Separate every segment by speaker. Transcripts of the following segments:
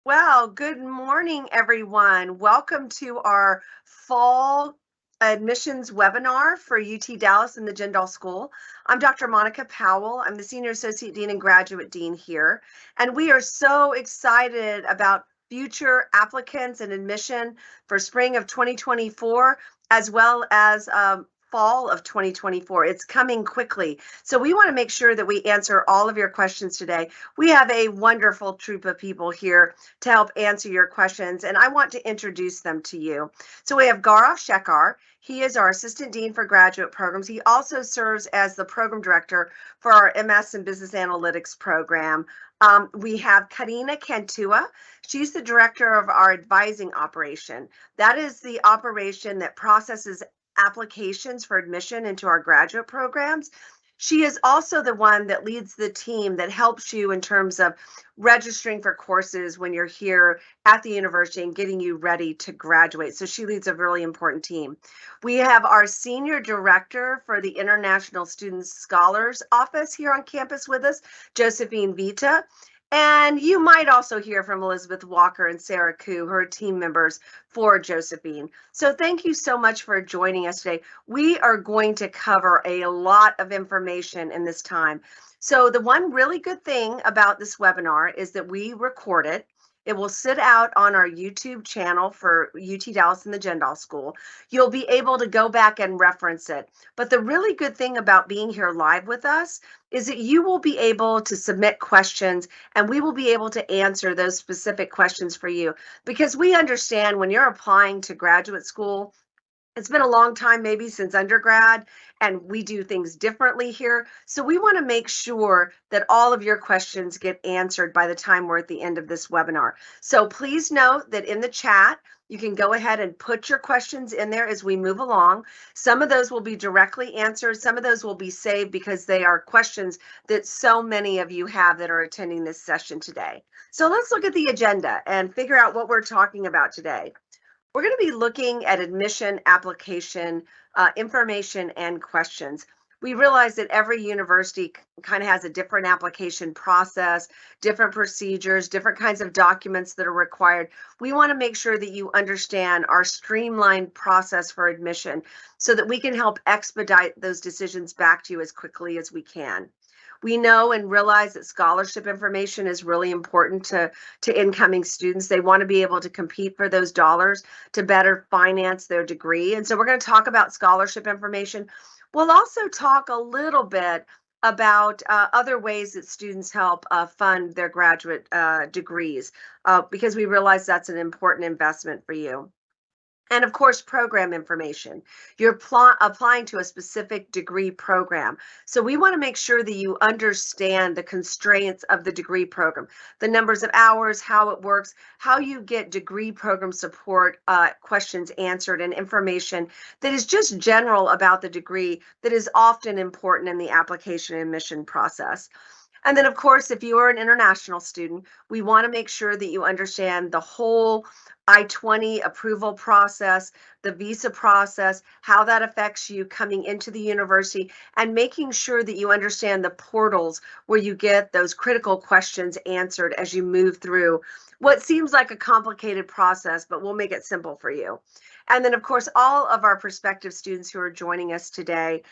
Speaker 1: Well, good morning, everyone. Welcome to our fall admissions webinar for UT Dallas and the Jindal School. I'm Dr. Monica Powell. I'm the Senior Associate Dean and Graduate Dean here, and we are so excited about future applicants and admission for spring of 2024, as well as fall of 2024. It's coming quickly. So we want to make sure that we answer all of your questions today. We have a wonderful troop of people here to help answer your questions, and I want to introduce them to you. So we have Gaurav Shekhar. He is our Assistant Dean for Graduate Programs. He also serves as the Program Director for our MS and Business Analytics program. We have Corina Cantua. She's the Director of our Advising Operation. That is the operation that processes applications for admission into our graduate programs. She is also the one that leads the team that helps you in terms of registering for courses when you're here at the university and getting you ready to graduate. So she leads a really important team. We have our senior director for the International Student Scholars Office here on campus with us, Josephine Vitta. And you might also hear from Elizabeth Walker and Sarah Koo, her team members for Josephine. So thank you so much for joining us today. We are going to cover a lot of information in this time. So the one really good thing about this webinar is that we record it. It will sit out on our YouTube channel for UT Dallas and the Jindal School. You'll be able to go back and reference it. But the really good thing about being here live with us is that you will be able to submit questions and we will be able to answer those specific questions for you, because we understand when you're applying to graduate school, it's been a long time maybe since undergrad, and we do things differently here. So we want to make sure that all of your questions get answered by the time we're at the end of this webinar. So please note that in the chat, you can go ahead and put your questions in there as we move along. Some of those will be directly answered. Some of those will be saved because they are questions that so many of you have that are attending this session today. So let's look at the agenda and figure out what we're talking about today. We're going to be looking at admission application information and questions. We realize that every university kind of has a different application process, different procedures, different kinds of documents that are required. We want to make sure that you understand our streamlined process for admission so that we can help expedite those decisions back to you as quickly as we can. We know and realize that scholarship information is really important to incoming students. They want to be able to compete for those dollars to better finance their degree. And so we're going to talk about scholarship information. We'll also talk a little bit about other ways that students help fund their graduate degrees, because we realize that's an important investment for you. And of course, program information. You're applying to a specific degree program. So we want to make sure that you understand the constraints of the degree program, the numbers of hours, how it works, how you get degree program support questions answered, and information that is just general about the degree that is often important in the application and admission process. And then, of course, if you are an international student, we want to make sure that you understand the whole I-20 approval process, the visa process, how that affects you coming into the university, and making sure that you understand the portals where you get those critical questions answered as you move through what seems like a complicated process, but we'll make it simple for you. And then, of course, all of our prospective students who are joining us today,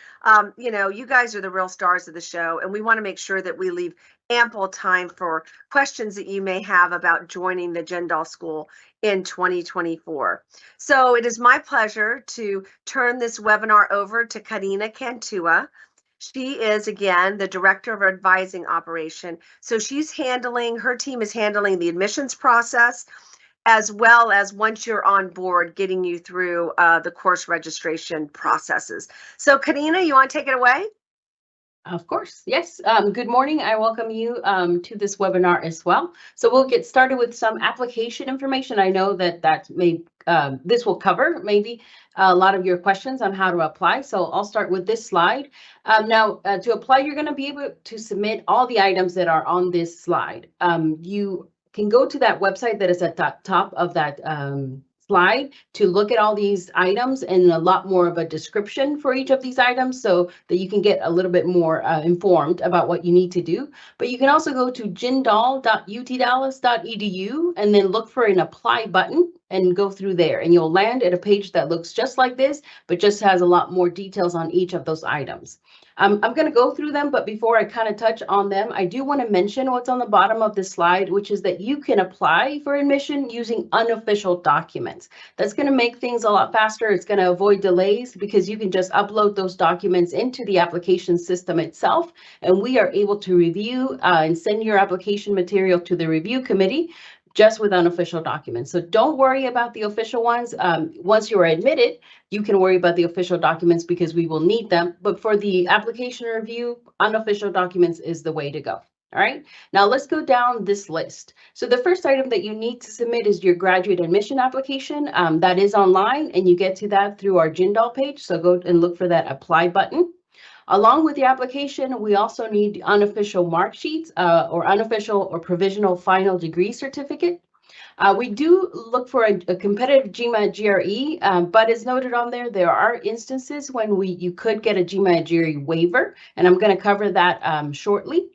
Speaker 1: you guys are the real stars of the show, and we want to make sure that we leave ample time for questions that you may have about joining the Jindal School in 2024. So it is my pleasure to turn this webinar over to Corina Cantua. She is, again, the Director of Advising Operation. So her team is handling the admissions process, as well as once you're on board, getting you through the course registration processes. So Corina, you want to take it away?
Speaker 2: Of course, yes. Good morning. I welcome you to this webinar as well. So we'll get started with some application information. I know that this will cover maybe a lot of your questions on how to apply. So I'll start with this slide. Now, to apply, you're going to be able to submit all the items that are on this slide. You can go to that website that is at the top of that slide to look at all these items and a lot more of a description for each of these items so that you can get a little bit more informed about what you need to do. But you can also go to jindal.utdallas.edu and then look for an apply button and go through there, and you'll land at a page that looks just like this, but just has a lot more details on each of those items. I'm going to go through them, but before I kind of touch on them, I do want to mention what's on the bottom of the slide, which is that you can apply for admission using unofficial documents. That's going to make things a lot faster. It's going to avoid delays because you can just upload those documents into the application system itself, and we are able to review and send your application material to the review committee just with unofficial documents. So don't worry about the official ones. Once you are admitted, you can worry about the official documents because we will need them. But for the application review, unofficial documents is the way to go. All right, now let's go down this list. So the first item that you need to submit is your graduate admission application. That is online, and you get to that through our Jindal page. So go and look for that apply button. Along with the application, we also need unofficial mark sheets or unofficial or provisional final degree certificate. We do look for a competitive GMAT GRE, but as noted on there, there are instances when you could get a GMAT GRE waiver, and I'm going to cover that shortly.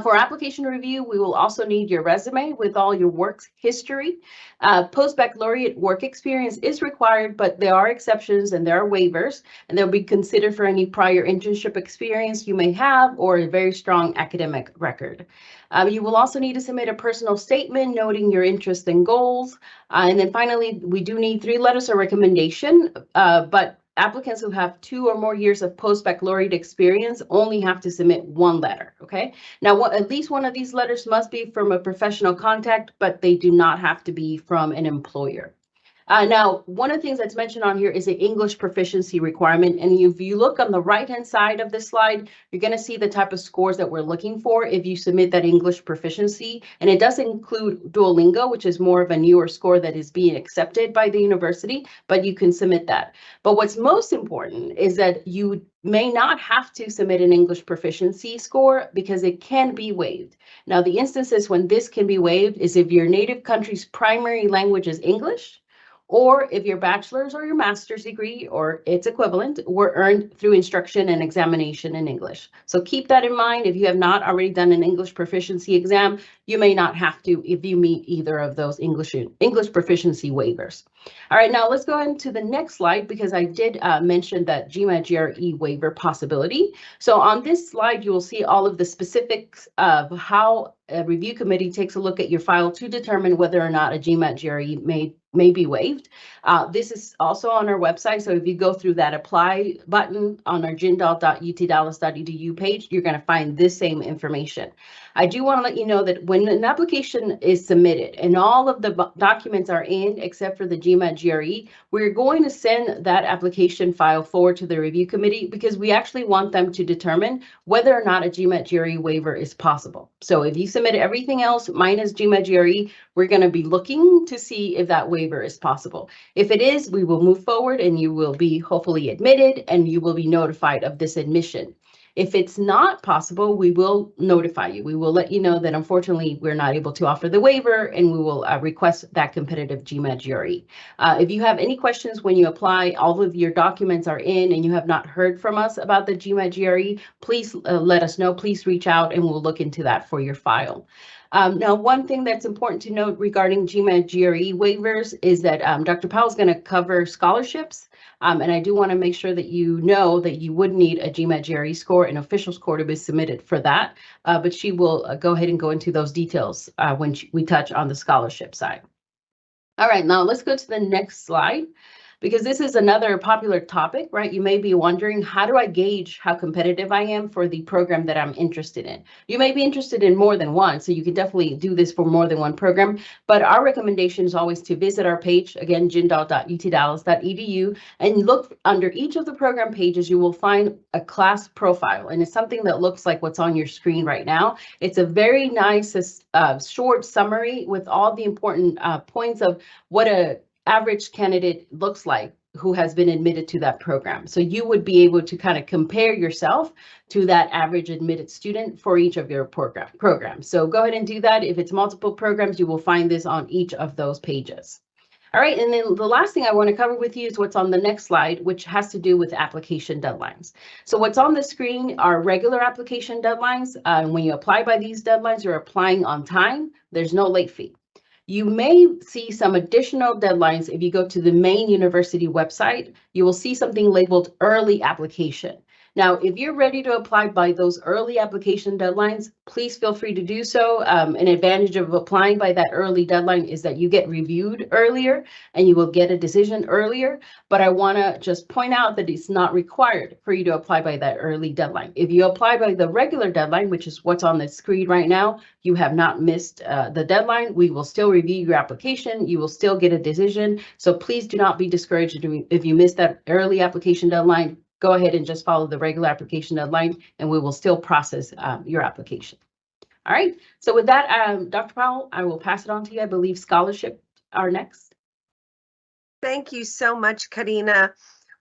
Speaker 2: For application review, we will also need your resume with all your work history. Post-baccalaureate work experience is required, but there are exceptions and there are waivers, and they'll be considered for any prior internship experience you may have or a very strong academic record. You will also need to submit a personal statement noting your interests and goals. And then finally, we do need 3 letters of recommendation, but applicants who have 2 or more years of post-baccalaureate experience only have to submit 1 letter, okay? Now, at least one of these letters must be from a professional contact, but they do not have to be from an employer. Now, one of the things that's mentioned on here is the English proficiency requirement. And if you look on the right-hand side of this slide, you're going to see the type of scores that we're looking for if you submit that English proficiency. And it does include Duolingo, which is more of a newer score that is being accepted by the university, but you can submit that. But what's most important is that you may not have to submit an English proficiency score because it can be waived. Now, the instances when this can be waived is if your native country's primary language is English, or if your bachelor's or your master's degree or its equivalent were earned through instruction and examination in English. So keep that in mind. If you have not already done an English proficiency exam, you may not have to if you meet either of those English proficiency waivers. All right, now let's go into the next slide because I did mention that GMAT GRE waiver possibility. So on this slide, you will see all of the specifics of how a review committee takes a look at your file to determine whether or not a GMAT GRE may be waived. This is also on our website. So if you go through that apply button on our jindal.utdallas.edu page, you're going to find this same information. I do want to let you know that when an application is submitted and all of the documents are in except for the GMAT GRE, we're going to send that application file forward to the review committee because we actually want them to determine whether or not a GMAT GRE waiver is possible. So if you submit everything else minus GMAT GRE, we're going to be looking to see if that waiver is possible. If it is, we will move forward and you will be hopefully admitted and you will be notified of this admission. If it's not possible, we will notify you. We will let you know that unfortunately we're not able to offer the waiver and we will request that competitive GMAT GRE. If you have any questions when you apply, all of your documents are in and you have not heard from us about the GMAT GRE, please let us know. Please reach out and we'll look into that for your file. Now, one thing that's important to note regarding GMAT GRE waivers is that Dr. Powell is going to cover scholarships. And I do want to make sure that you know that you would need a GMAT GRE score, an official score to be submitted for that. But she will go ahead and go into those details when we touch on the scholarship side. All right, now let's go to the next slide. Because this is another popular topic, right? You may be wondering, how do I gauge how competitive I am for the program that I'm interested in? You may be interested in more than one, so you can definitely do this for more than one program. But our recommendation is always to visit our page, again, jindal.utdallas.edu, and look under each of the program pages, you will find a class profile. And it's something that looks like what's on your screen right now. It's a very nice, short summary with all the important points of what a average candidate looks like who has been admitted to that program. So you would be able to kind of compare yourself to that average admitted student for each of your programs. So go ahead and do that. If it's multiple programs, you will find this on each of those pages. All right, and then the last thing I want to cover with you is what's on the next slide, which has to do with application deadlines. So what's on the screen are regular application deadlines. When you apply by these deadlines, you're applying on time. There's no late fee. You may see some additional deadlines if you go to the main university website. You will see something labeled early application. Now, if you're ready to apply by those early application deadlines, please feel free to do so. An advantage of applying by that early deadline is that you get reviewed earlier and you will get a decision earlier. But I want to just point out that it's not required for you to apply by that early deadline. If you apply by the regular deadline, which is what's on the screen right now, you have not missed the deadline. We will still review your application. You will still get a decision. So please do not be discouraged if you miss that early application deadline. Go ahead and just follow the regular application deadline and we will still process your application. All right, so with that, Dr. Powell, I will pass it on to you. I believe scholarship are next.
Speaker 1: Thank you so much, Corina.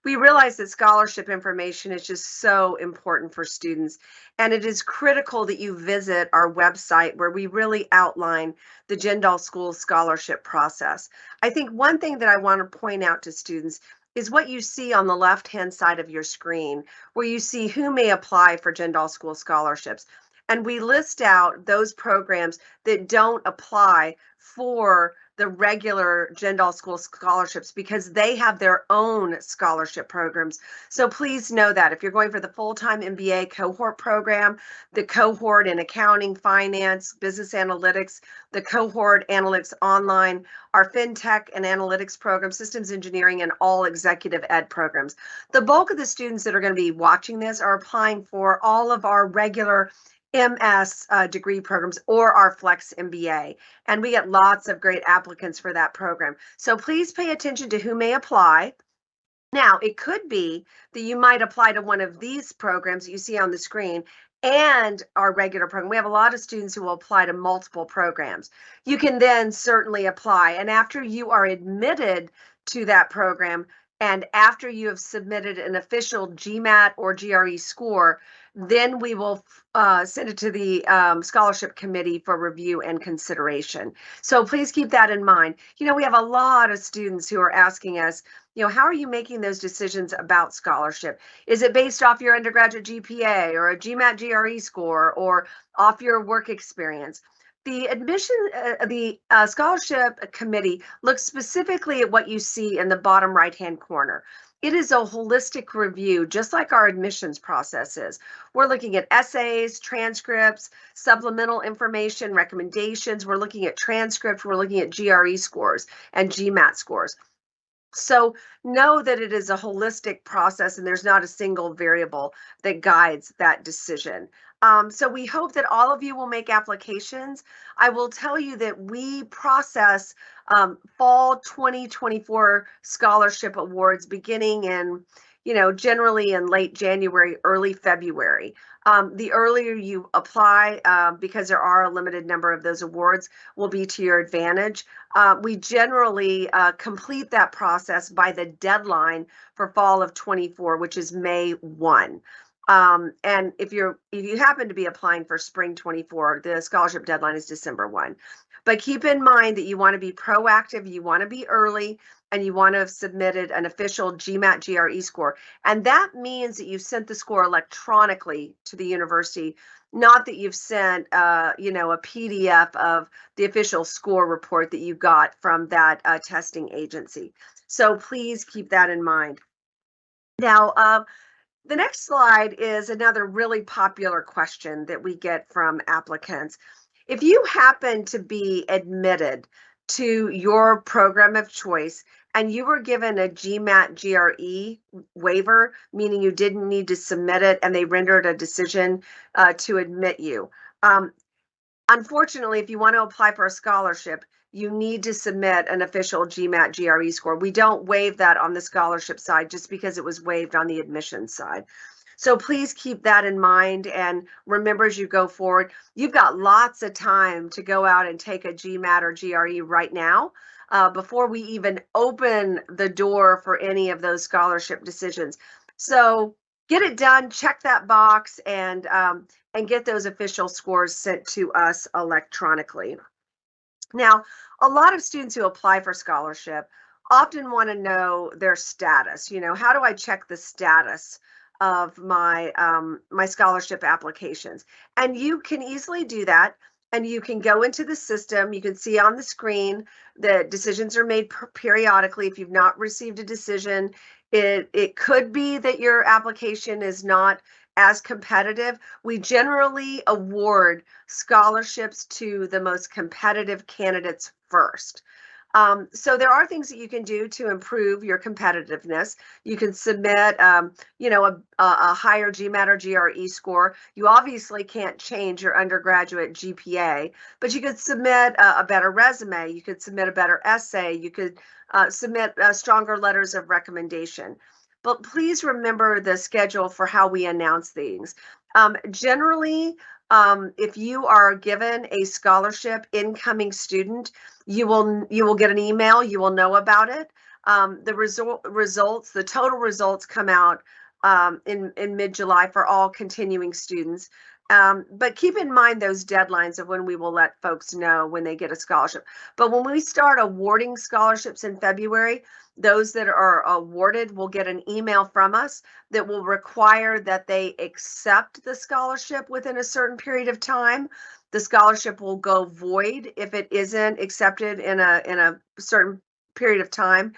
Speaker 1: We realize that scholarship information is just so important for students, and it is critical that you visit our website where we really outline the Jindal School scholarship process. I think one thing that I want to point out to students is what you see on the left-hand side of your screen, where you see who may apply for Jindal School scholarships. And we list out those programs that don't apply for the regular Jindal School scholarships because they have their own scholarship programs. So please know that if you're going for the full-time MBA cohort program, the cohort in accounting, finance, business analytics, the cohort analytics online, our fintech and analytics program, systems engineering, and all executive ed programs. The bulk of the students that are going to be watching this are applying for all of our regular MS degree programs or our Flex MBA. And we get lots of great applicants for that program. So please pay attention to who may apply. Now, it could be that you might apply to one of these programs that you see on the screen and our regular program. We have a lot of students who will apply to multiple programs. You can then certainly apply. And after you are admitted to that program, and after you have submitted an official GMAT or GRE score, then we will send it to the scholarship committee for review and consideration. So please keep that in mind. You know, we have a lot of students who are asking us, you know, how are you making those decisions about scholarship? Is it based off your undergraduate GPA or a GMAT GRE score or off your work experience? The scholarship committee looks specifically at what you see in the bottom right-hand corner. It is a holistic review, just like our admissions process is. We're looking at essays, transcripts, supplemental information, recommendations. We're looking at transcripts. We're looking at GRE scores and GMAT scores. So know that it is a holistic process and there's not a single variable that guides that decision. So we hope that all of you will make applications. I will tell you that we process fall 2024 scholarship awards beginning in, you know, generally in late January, early February. The earlier you apply, because there are a limited number of those awards, will be to your advantage. We generally complete that process by the deadline for fall of 24, which is May 1. And if you happen to be applying for spring 24, the scholarship deadline is December 1. But keep in mind that you want to be proactive, you want to be early, and you want to have submitted an official GMAT GRE score. And that means that you sent the score electronically to the university, not that you've sent you know, a PDF of the official score report that you got from that testing agency. So please keep that in mind. Now, the next slide is another really popular question that we get from applicants. If you happen to be admitted to your program of choice and you were given a GMAT GRE waiver, meaning you didn't need to submit it and they rendered a decision to admit you. Unfortunately, if you want to apply for a scholarship, you need to submit an official GMAT GRE score. We don't waive that on the scholarship side just because it was waived on the admissions side. So please keep that in mind and remember as you go forward, you've got lots of time to go out and take a GMAT or GRE right now before we even open the door for any of those scholarship decisions. So get it done, check that box, and get those official scores sent to us electronically. Now, a lot of students who apply for scholarship often want to know their status. You know, how do I check the status of my scholarship applications? And you can easily do that. And you can go into the system. You can see on the screen that decisions are made periodically. If you've not received a decision, it could be that your application is not as competitive. We generally award scholarships to the most competitive candidates first. So there are things that you can do to improve your competitiveness. You can submit, a higher GMAT or GRE score. You obviously can't change your undergraduate GPA, but you could submit a better resume. You could submit a better essay. You could submit stronger letters of recommendation. But please remember the schedule for how we announce things. Generally, if you are given a scholarship incoming student, you will get an email. You will know about it. The total results come out in mid-July for all continuing students. But keep in mind those deadlines of when we will let folks know when they get a scholarship. But when we start awarding scholarships in February, those that are awarded will get an email from us that will require that they accept the scholarship within a certain period of time. The scholarship will go void if it isn't accepted in a certain period of time.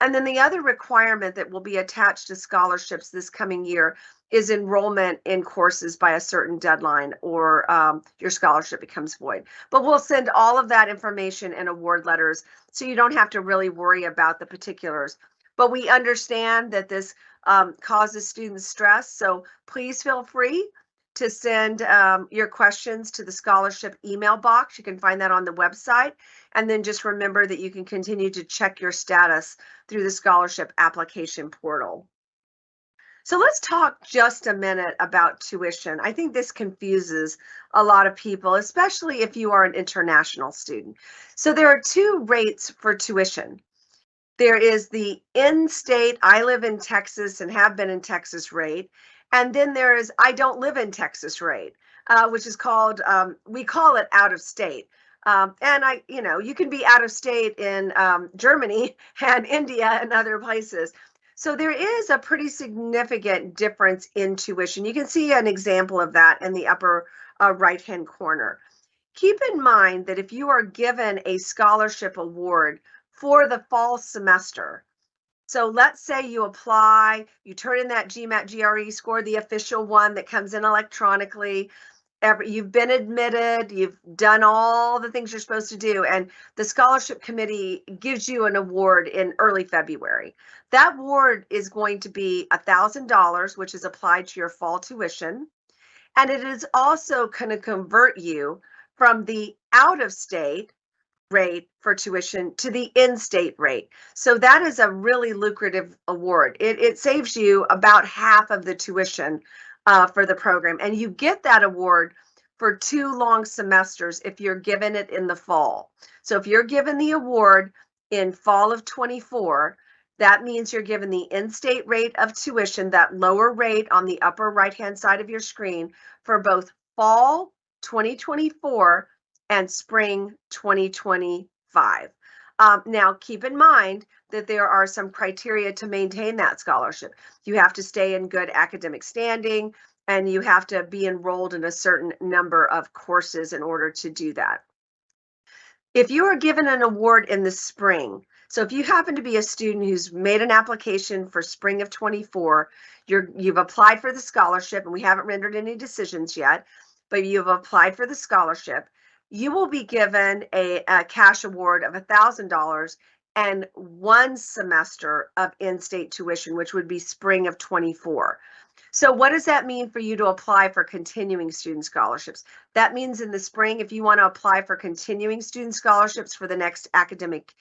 Speaker 1: And then the other requirement that will be attached to scholarships this coming year is enrollment in courses by a certain deadline, or your scholarship becomes void. But we'll send all of that information in award letters, so you don't have to really worry about the particulars. But we understand that this causes students stress, so please feel free to send your questions to the scholarship email box. You can find that on the website. And then just remember that you can continue to check your status through the scholarship application portal. So let's talk just a minute about tuition. I think this confuses a lot of people, especially if you are an international student. So there are two rates for tuition. There is the in-state, I live in Texas and have been in Texas rate. And then there is I don't live in Texas rate, which is called, we call it out of state. And you can be out of state in Germany and India and other places. So there is a pretty significant difference in tuition. You can see an example of that in the upper right-hand corner. Keep in mind that if you are given a scholarship award for the fall semester, so let's say you apply, you turn in that GMAT GRE score, the official one that comes in electronically. You've been admitted, you've done all the things you're supposed to do, and the scholarship committee gives you an award in early February. That award is going to be $1,000, which is applied to your fall tuition, and it is also going to convert you from the out-of-state rate for tuition to the in-state rate. So that is a really lucrative award. It saves you about half of the tuition for the program, and you get that award for 2 long semesters if you're given it in the fall. So if you're given the award in fall of 24, that means you're given the in-state rate of tuition, that lower rate on the upper right-hand side of your screen, for both fall 2024 and spring 2025. Now, keep in mind that there are some criteria to maintain that scholarship. You have to stay in good academic standing, and you have to be enrolled in a certain number of courses in order to do that. If you are given an award in the spring, so if you happen to be a student who's made an application for spring of 24, you've applied for the scholarship, and we haven't rendered any decisions yet, but you've applied for the scholarship, you will be given a cash award of $1,000 and 1 semester of in-state tuition, which would be spring of 24. So what does that mean for you to apply for continuing student scholarships? That means in the spring, if you want to apply for continuing student scholarships for the next academic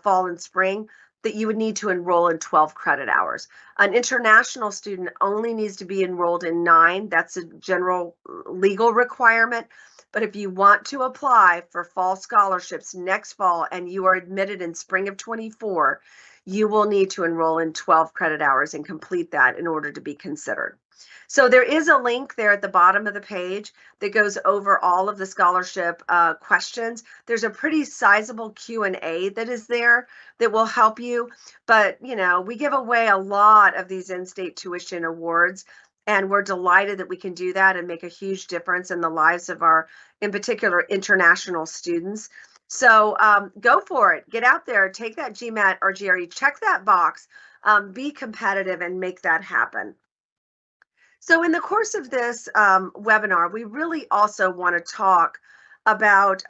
Speaker 1: fall and spring, that you would need to enroll in 12 credit hours. An international student only needs to be enrolled in 9. That's a general legal requirement. But if you want to apply for fall scholarships next fall and you are admitted in spring of 24, you will need to enroll in 12 credit hours and complete that in order to be considered. So there is a link there at the bottom of the page that goes over all of the scholarship questions. There's a pretty sizable Q&A that is there that will help you. But, you know, we give away a lot of these in-state tuition awards, and we're delighted that we can do that and make a huge difference in the lives of our, in particular, international students. So go for it. Get out there, take that GMAT or GRE, check that box, be competitive and make that happen. So in the course of this webinar, we really also want to talk about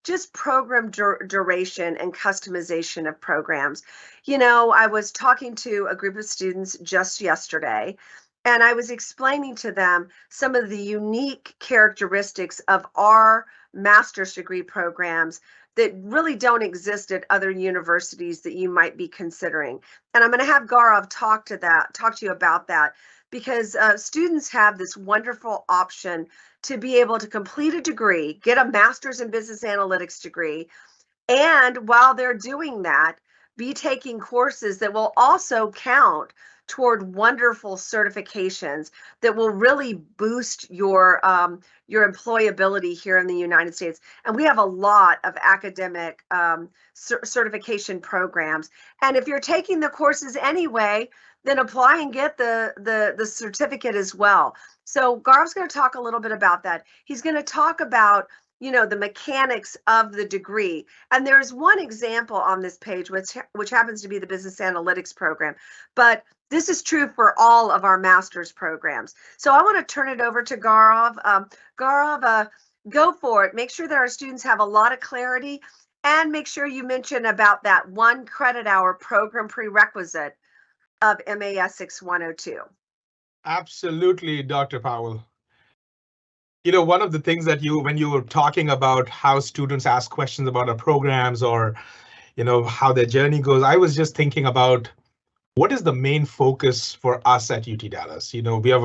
Speaker 1: just program duration and customization of programs. You know, I was talking to a group of students just yesterday, and I was explaining to them some of the unique characteristics of our master's degree programs that really don't exist at other universities that you might be considering. And I'm going to have Gaurav talk to you about that, because students have this wonderful option to be able to complete a degree, get a master's in business analytics degree, and while they're doing that, be taking courses that will also count toward wonderful certifications that will really boost your employability here in the United States. And we have a lot of academic certification programs. And if you're taking the courses anyway, then apply and get the certificate as well. So Gaurav's going to talk a little bit about that. He's going to talk about, you know, the mechanics of the degree. And there's one example on this page, which happens to be the business analytics program. But this is true for all of our master's programs. So I want to turn it over to Gaurav. Gaurav, go for it. Make sure that our students have a lot of clarity, and make sure you mention about that 1 credit hour program prerequisite of MAS 6102.
Speaker 3: Absolutely, Dr. Powell. You know, one of the things that when you were talking about how students ask questions about our programs, or, you know, how their journey goes, I was just thinking about what is the main focus for us at UT Dallas. You know, we have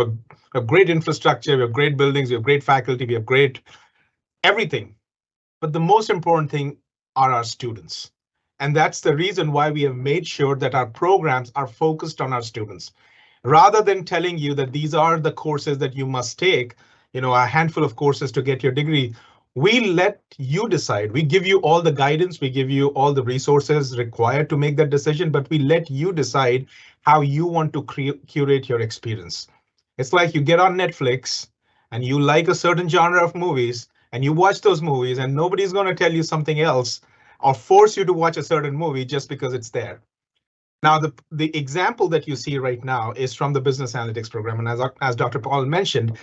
Speaker 3: a great infrastructure, we have great buildings, we have great faculty, we have great everything. But the most important thing are our students. And that's the reason why we have made sure that our programs are focused on our students. Rather than telling you that these are the courses that you must take, you know, a handful of courses to get your degree, we let you decide. We give you all the guidance, we give you all the resources required to make that decision, but we let you decide how you want to curate your experience. It's like you get on Netflix and you like a certain genre of movies and you watch those movies, and nobody's going to tell you something else or force you to watch a certain movie just because it's there. Now, the example that you see right now is from the business analytics program. And as Dr. Paul mentioned,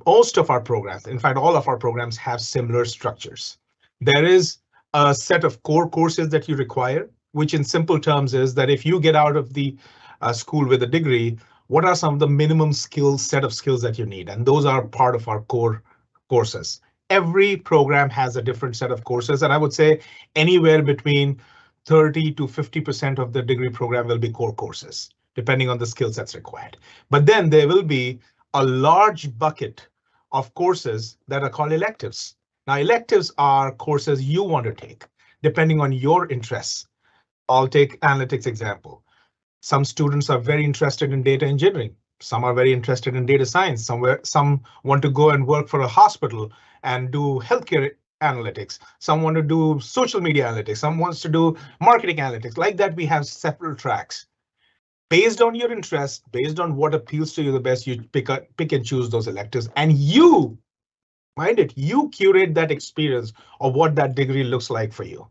Speaker 3: most of our programs, in fact, all of our programs have similar structures. There is a set of core courses that you require, which in simple terms is that if you get out of the school with a degree, what are some of the minimum set of skills that you need? And those are part of our core courses. Every program has a different set of courses, and I would say anywhere between 30 to 50% of the degree program will be core courses, depending on the skill sets required. But then there will be a large bucket of courses that are called electives. Now, electives are courses you want to take, depending on your interests. I'll take analytics example. Some students are very interested in data engineering. Some are very interested in data science. Some want to go and work for a hospital and do healthcare analytics. Some want to do social media analytics. Some wants to do marketing analytics. Like that, we have several tracks. Based on your interest, based on what appeals to you the best, you pick and choose those electives, and you curate that experience of what that degree looks like for you.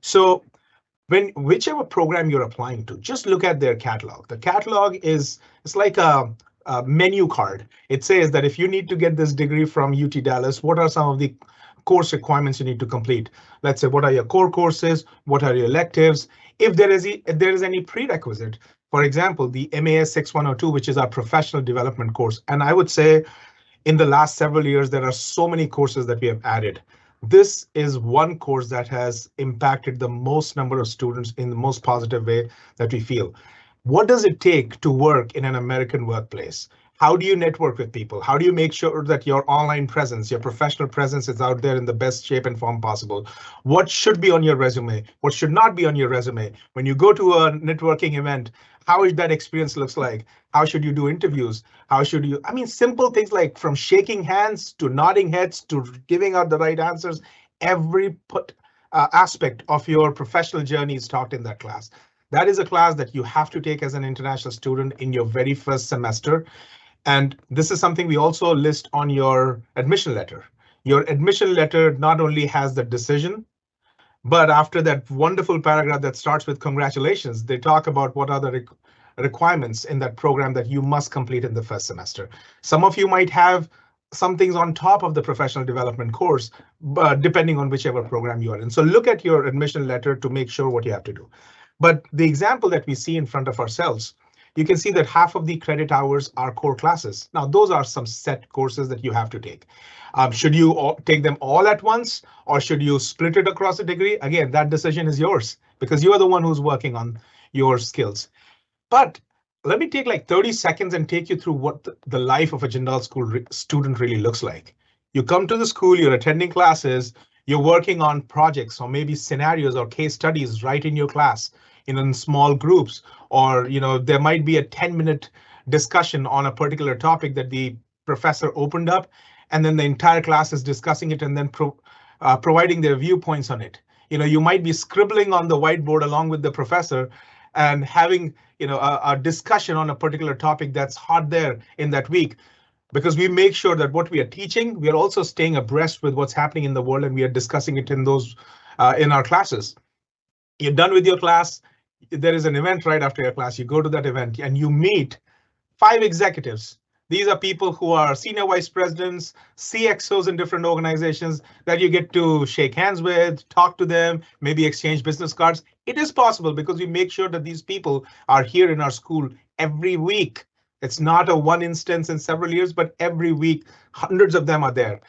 Speaker 3: So whichever program you're applying to, just look at their catalog. The catalog it's like a menu card. It says that if you need to get this degree from UT Dallas, what are some of the course requirements you need to complete? Let's say, what are your core courses? What are your electives? If there is any prerequisite, for example, the MAS 6102, which is our professional development course. And I would say in the last several years, there are so many courses that we have added. This is one course that has impacted the most number of students in the most positive way that we feel. What does it take to work in an American workplace? How do you network with people? How do you make sure that your online presence, your professional presence is out there in the best shape and form possible? What should be on your resume? What should not be on your resume? When you go to a networking event, how that experience looks like. How should you do interviews? How should you, I mean, simple things like from shaking hands to nodding heads to giving out the right answers. Every aspect of your professional journey is taught in that class. That is a class that you have to take as an international student in your very first semester. And this is something we also list on your admission letter. Your admission letter not only has the decision, but after that wonderful paragraph that starts with congratulations, they talk about what are the requirements in that program that you must complete in the first semester. Some of you might have some things on top of the professional development course, but depending on whichever program you are in. So look at your admission letter to make sure what you have to do. But the example that we see in front of ourselves, you can see that half of the credit hours are core classes. Now, those are some set courses that you have to take. Should you take them all at once, or should you split it across a degree? Again, that decision is yours because you are the one who's working on your skills. But let me take like 30 seconds and take you through what the life of a Jindal school student really looks like. You come to the school, you're attending classes, you're working on projects or maybe scenarios or case studies right in your class in small groups, or there might be a 10-minute discussion on a particular topic that the professor opened up, and then the entire class is discussing it and then providing their viewpoints on it. You might be scribbling on the whiteboard along with the professor and having a discussion on a particular topic that's hot there in that week, because we make sure that what we are teaching, we are also staying abreast with what's happening in the world, and we are discussing it in those in our classes. You're done with your class. There is an event right after your class. You go to that event and you meet 5 executives. These are people who are senior vice presidents, CXOs in different organizations that you get to shake hands with, talk to them, maybe exchange business cards. It is possible because we make sure that these people are here in our school every week. It's not a one instance in several years, but every week, hundreds of them are there.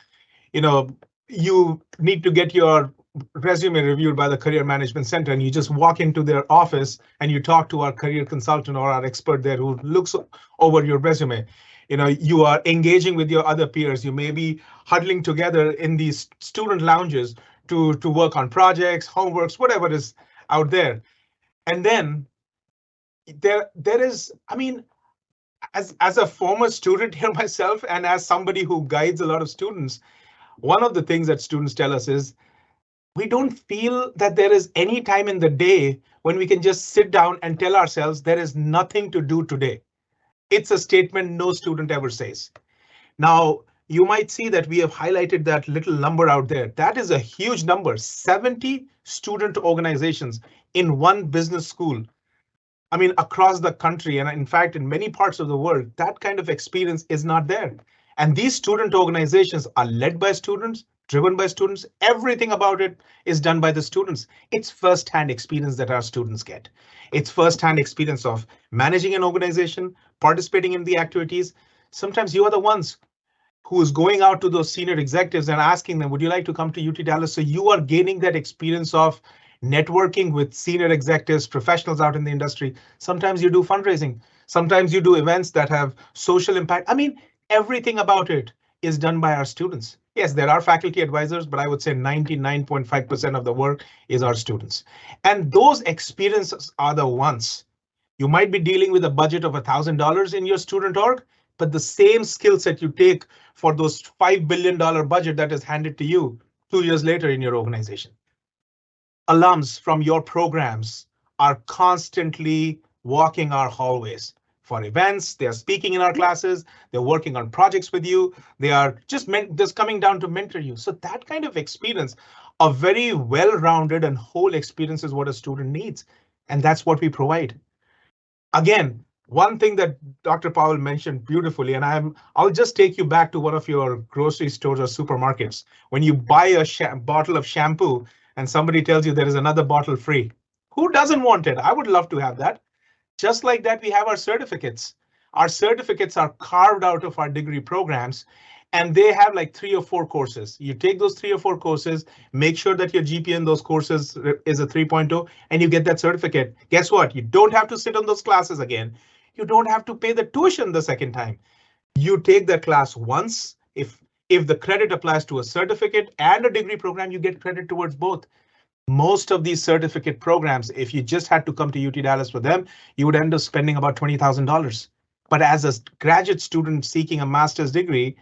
Speaker 3: You need to get your resume reviewed by the Career Management Center, and you just walk into their office and you talk to our career consultant or our expert there who looks over your resume. You are engaging with your other peers. You may be huddling together in these student lounges to work on projects, homeworks, whatever is out there. And then there is, I mean, as a former student here myself, and as somebody who guides a lot of students, one of the things that students tell us is, we don't feel that there is any time in the day when we can just sit down and tell ourselves there is nothing to do today. It's a statement no student ever says. Now, you might see that we have highlighted that little number out there. That is a huge number, 70 student organizations in one business school. I mean, across the country, and in fact, in many parts of the world, that kind of experience is not there. And these student organizations are led by students, driven by students. Everything about it is done by the students. It's first-hand experience that our students get. It's first-hand experience of managing an organization, participating in the activities. Sometimes you are the ones who is going out to those senior executives and asking them, would you like to come to UT Dallas? So you are gaining that experience of networking with senior executives, professionals out in the industry. Sometimes you do fundraising. Sometimes you do events that have social impact. I mean, everything about it is done by our students. Yes, there are faculty advisors, but I would say 99.5% of the work is our students. And those experiences are the ones. You might be dealing with a budget of $1,000 in your student org, but the same skill set you take for those $5 billion budget that is handed to you 2 years later in your organization. Alums from your programs are constantly walking our hallways for events. They are speaking in our classes. They're working on projects with you. They are just coming down to mentor you. So that kind of experience, a very well-rounded and whole experience, is what a student needs. And that's what we provide. Again, one thing that Dr. Powell mentioned beautifully, and I'll just take you back to one of your grocery stores or supermarkets. When you buy a bottle of shampoo and somebody tells you there is another bottle free, who doesn't want it? I would love to have that. Just like that, we have our certificates. Our certificates are carved out of our degree programs, and they have like 3 or 4 courses. You take those 3 or 4 courses, make sure that your GPA in those courses is a 3.0, and you get that certificate. Guess what? You don't have to sit on those classes again. You don't have to pay the tuition the second time. You take that class once. If the credit applies to a certificate and a degree program, you get credit towards both. Most of these certificate programs, if you just had to come to UT Dallas for them, you would end up spending about $20,000. But as a graduate student seeking a master's degree,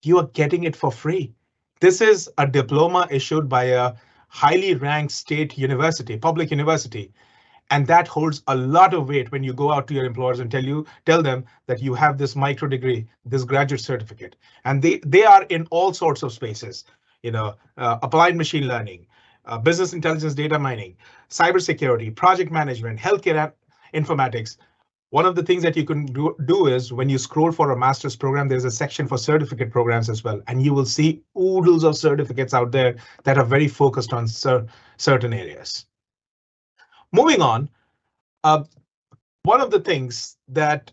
Speaker 3: you are getting it for free. This is a diploma issued by a highly ranked state university, public university. And that holds a lot of weight when you go out to your employers and tell them that you have this micro degree, this graduate certificate. And they are in all sorts of spaces, applied machine learning, business intelligence, data mining, cybersecurity, project management, healthcare informatics. One of the things that you can do is when you scroll for a master's program, there's a section for certificate programs as well. And you will see oodles of certificates out there that are very focused on certain areas. Moving on, one of the things that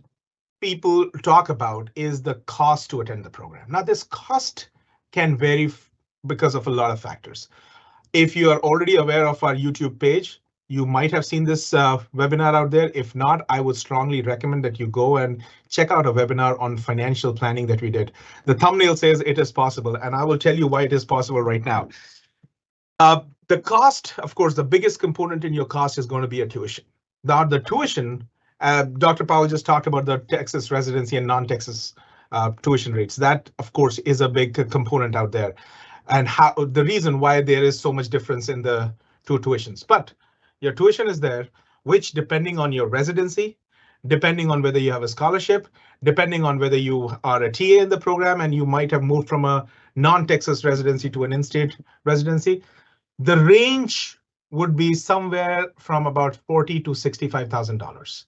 Speaker 3: people talk about is the cost to attend the program. Now, this cost can vary because of a lot of factors. If you are already aware of our YouTube page, you might have seen this webinar out there. If not, I would strongly recommend that you go and check out a webinar on financial planning that we did. The thumbnail says it is possible, and I will tell you why it is possible right now. The cost, of course, the biggest component in your cost is going to be a tuition. Now, the tuition, Dr. Powell just talked about the Texas residency and non-Texas tuition rates. That, of course, is a big component out there, and how the reason why there is so much difference in the two tuitions. But your tuition is there, which depending on your residency, depending on whether you have a scholarship, depending on whether you are a TA in the program and you might have moved from a non-Texas residency to an in-state residency, the range would be somewhere from about $40,000 to $65,000.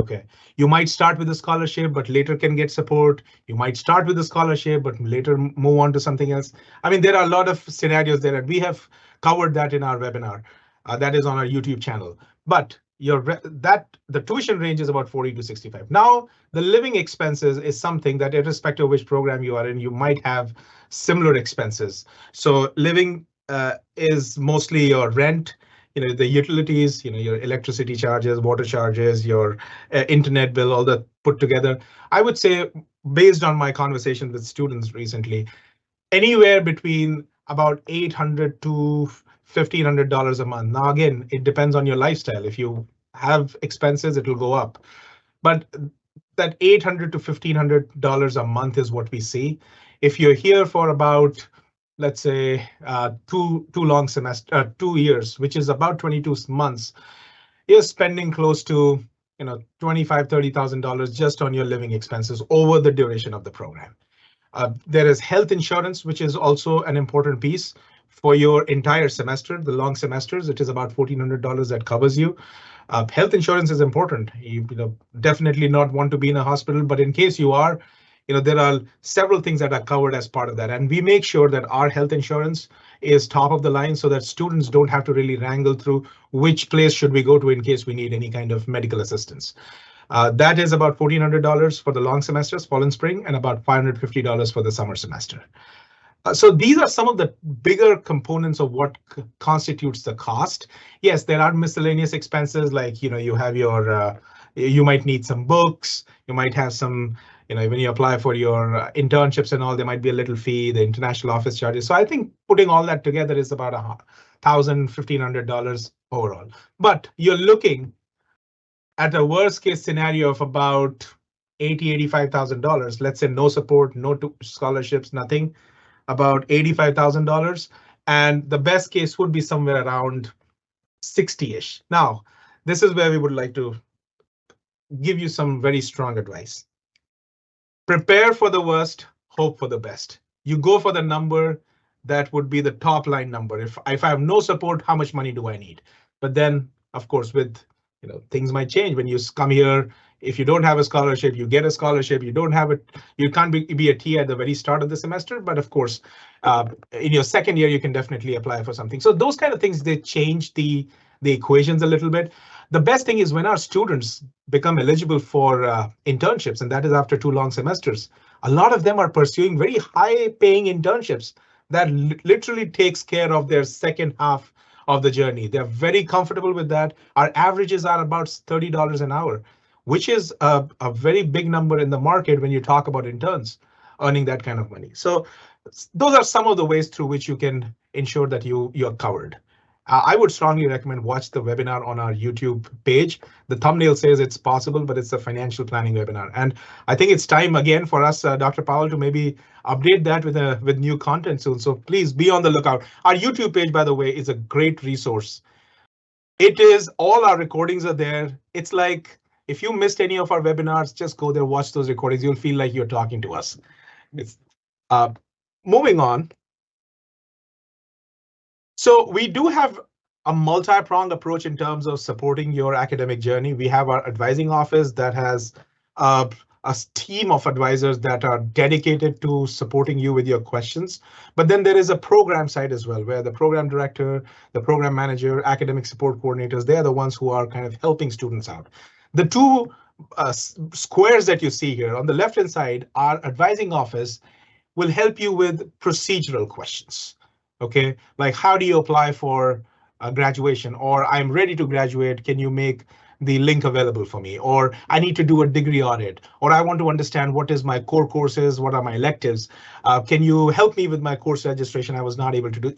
Speaker 3: Okay, you might start with a scholarship, but later can get support. You might start with a scholarship, but later move on to something else. I mean, there are a lot of scenarios there, and we have covered that in our webinar. That is on our YouTube channel. But the tuition range is about 40 to 65. Now, the living expenses is something that irrespective of which program you are in, you might have similar expenses. So living is mostly your rent, the utilities, your electricity charges, water charges, your internet bill, all that put together. I would say, based on my conversation with students recently, anywhere between about $800 to $1,500 a month. Now, again, it depends on your lifestyle. If you have expenses, it will go up. But that $800 to $1,500 a month is what we see. If you're here for about, let's say, 2 years, which is about 22 months, you're spending close to $25,000, $30,000 just on your living expenses over the duration of the program. There is health insurance, which is also an important piece for your entire semester, the long semesters. It is about $1,400 that covers you. Health insurance is important. You definitely not want to be in a hospital, but in case you are, there are several things that are covered as part of that. And we make sure that our health insurance is top of the line so that students don't have to really wrangle through which place should we go to in case we need any kind of medical assistance. That is about $1,400 for the long semesters, fall and spring, and about $550 for the summer semester. So these are some of the bigger components of what constitutes the cost. Yes, there are miscellaneous expenses like, you have your, you might need some books, you might have some, when you apply for your internships and all, there might be a little fee, the international office charges. So I think putting all that together is about $1,000, $1,500 overall. But you're looking at a worst case scenario of about $80,000, $85,000. Let's say no support, no scholarships, nothing. About $85,000, and the best case would be somewhere around 60-ish. Now, this is where we would like to give you some very strong advice. Prepare for the worst, hope for the best. You go for the number that would be the top line number. If I have no support, how much money do I need? But then, of course, with things might change when you come here. If you don't have a scholarship, you get a scholarship. You don't have it, you can't be a TA at the very start of the semester. But of course, in your second year, you can definitely apply for something. So those kind of things, they change the equations a little bit. The best thing is when our students become eligible for internships, and that is after 2 long semesters, a lot of them are pursuing very high paying internships that literally takes care of their second half of the journey. They're very comfortable with that. Our averages are about $30 an hour, which is a very big number in the market when you talk about interns earning that kind of money. So those are some of the ways through which you can ensure that you're covered. I would strongly recommend watch the webinar on our YouTube page. The thumbnail says it's possible, but it's a financial planning webinar. And I think it's time again for us, Dr. Powell, to maybe update that with new content soon. So please be on the lookout. Our YouTube page, by the way, is a great resource. It is, all our recordings are there. It's like, if you missed any of our webinars, just go there, watch those recordings. You'll feel like you're talking to us. It's moving on. So we do have a multi-pronged approach in terms of supporting your academic journey. We have our advising office that has a team of advisors that are dedicated to supporting you with your questions. But then there is a program side as well, where the program director, the program manager, academic support coordinators, they're the ones who are kind of helping students out. The two squares that you see here on the left-hand side, our advising office will help you with procedural questions. Okay, like how do you apply for graduation, or I'm ready to graduate, can you make the link available for me, or I need to do a degree audit, or I want to understand what is my core courses, what are my electives, can you help me with my course registration, I was not able to do,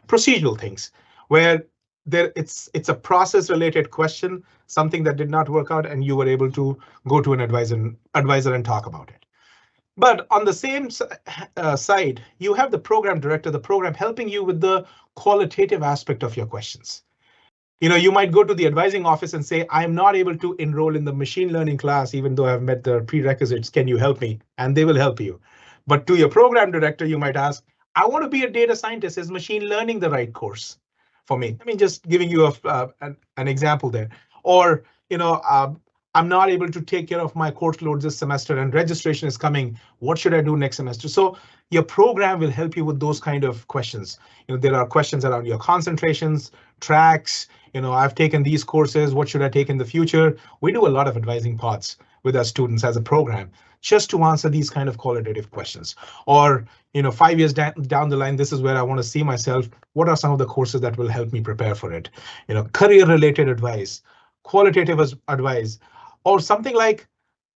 Speaker 3: procedural things where it's a process related question, something that did not work out, and you were able to go to an advisor and talk about it. But on the same side, you have the program director, the program helping you with the qualitative aspect of your questions. You might go to the advising office and say, I'm not able to enroll in the machine learning class, even though I've met the prerequisites. Can you help me? And they will help you. But to your program director, you might ask, I want to be a data scientist. Is machine learning the right course for me? I mean, just giving you an example there. Or, I'm not able to take care of my course load this semester and registration is coming. What should I do next semester? So your program will help you with those kind of questions. There are questions around your concentrations, tracks. I've taken these courses. What should I take in the future? We do a lot of advising pods with our students as a program just to answer these kind of qualitative questions. Or, 5 years down the line, this is where I want to see myself. What are some of the courses that will help me prepare for it? Career related advice, qualitative advice. Or something like,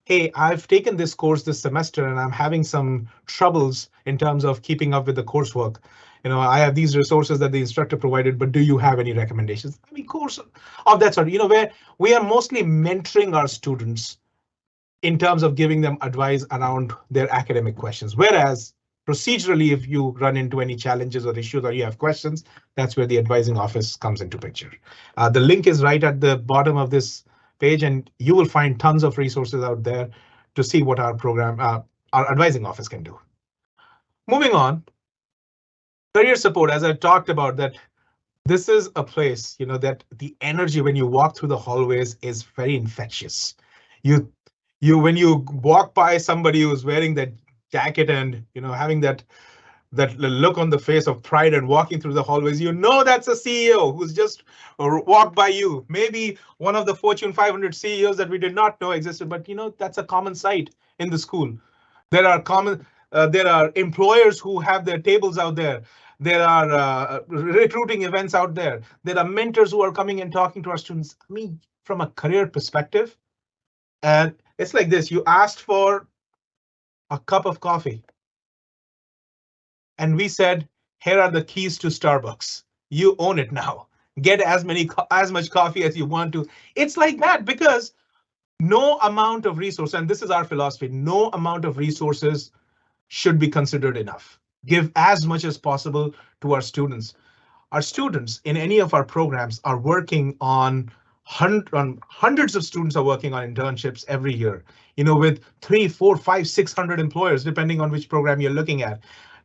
Speaker 3: hey, I've taken this course this semester and I'm having some troubles in terms of keeping up with the coursework. I have these resources that the instructor provided, but do you have any recommendations? I mean, course of that sort, where we are mostly mentoring our students in terms of giving them advice around their academic questions. Whereas procedurally, if you run into any challenges or issues or you have questions, that's where the advising office comes into picture. The link is right at the bottom of this page, and you will find tons of resources out there to see what our program, our advising office can do. Moving on, career support, as I talked about, that this is a place, that the energy when you walk through the hallways is very infectious. When you walk by somebody who's wearing that jacket and having that look on the face of pride and walking through the hallways, that's a CEO who's just walked by you. Maybe one of the Fortune 500 CEOs that we did not know existed, but that's a common sight in the school. There are employers who have their tables out there. There are recruiting events out there. There are mentors who are coming and talking to our students. I mean, from a career perspective, and it's like this: you asked for a cup of coffee. And we said, here are the keys to Starbucks. You own it now. Get as much coffee as you want to. It's like that because no amount of resource, and this is our philosophy, no amount of resources should be considered enough. Give as much as possible to our students. Our students in any of our programs are working on hundreds of students are working on internships every year, with 300, 400, 500, 600 employers, depending on which program you're looking at.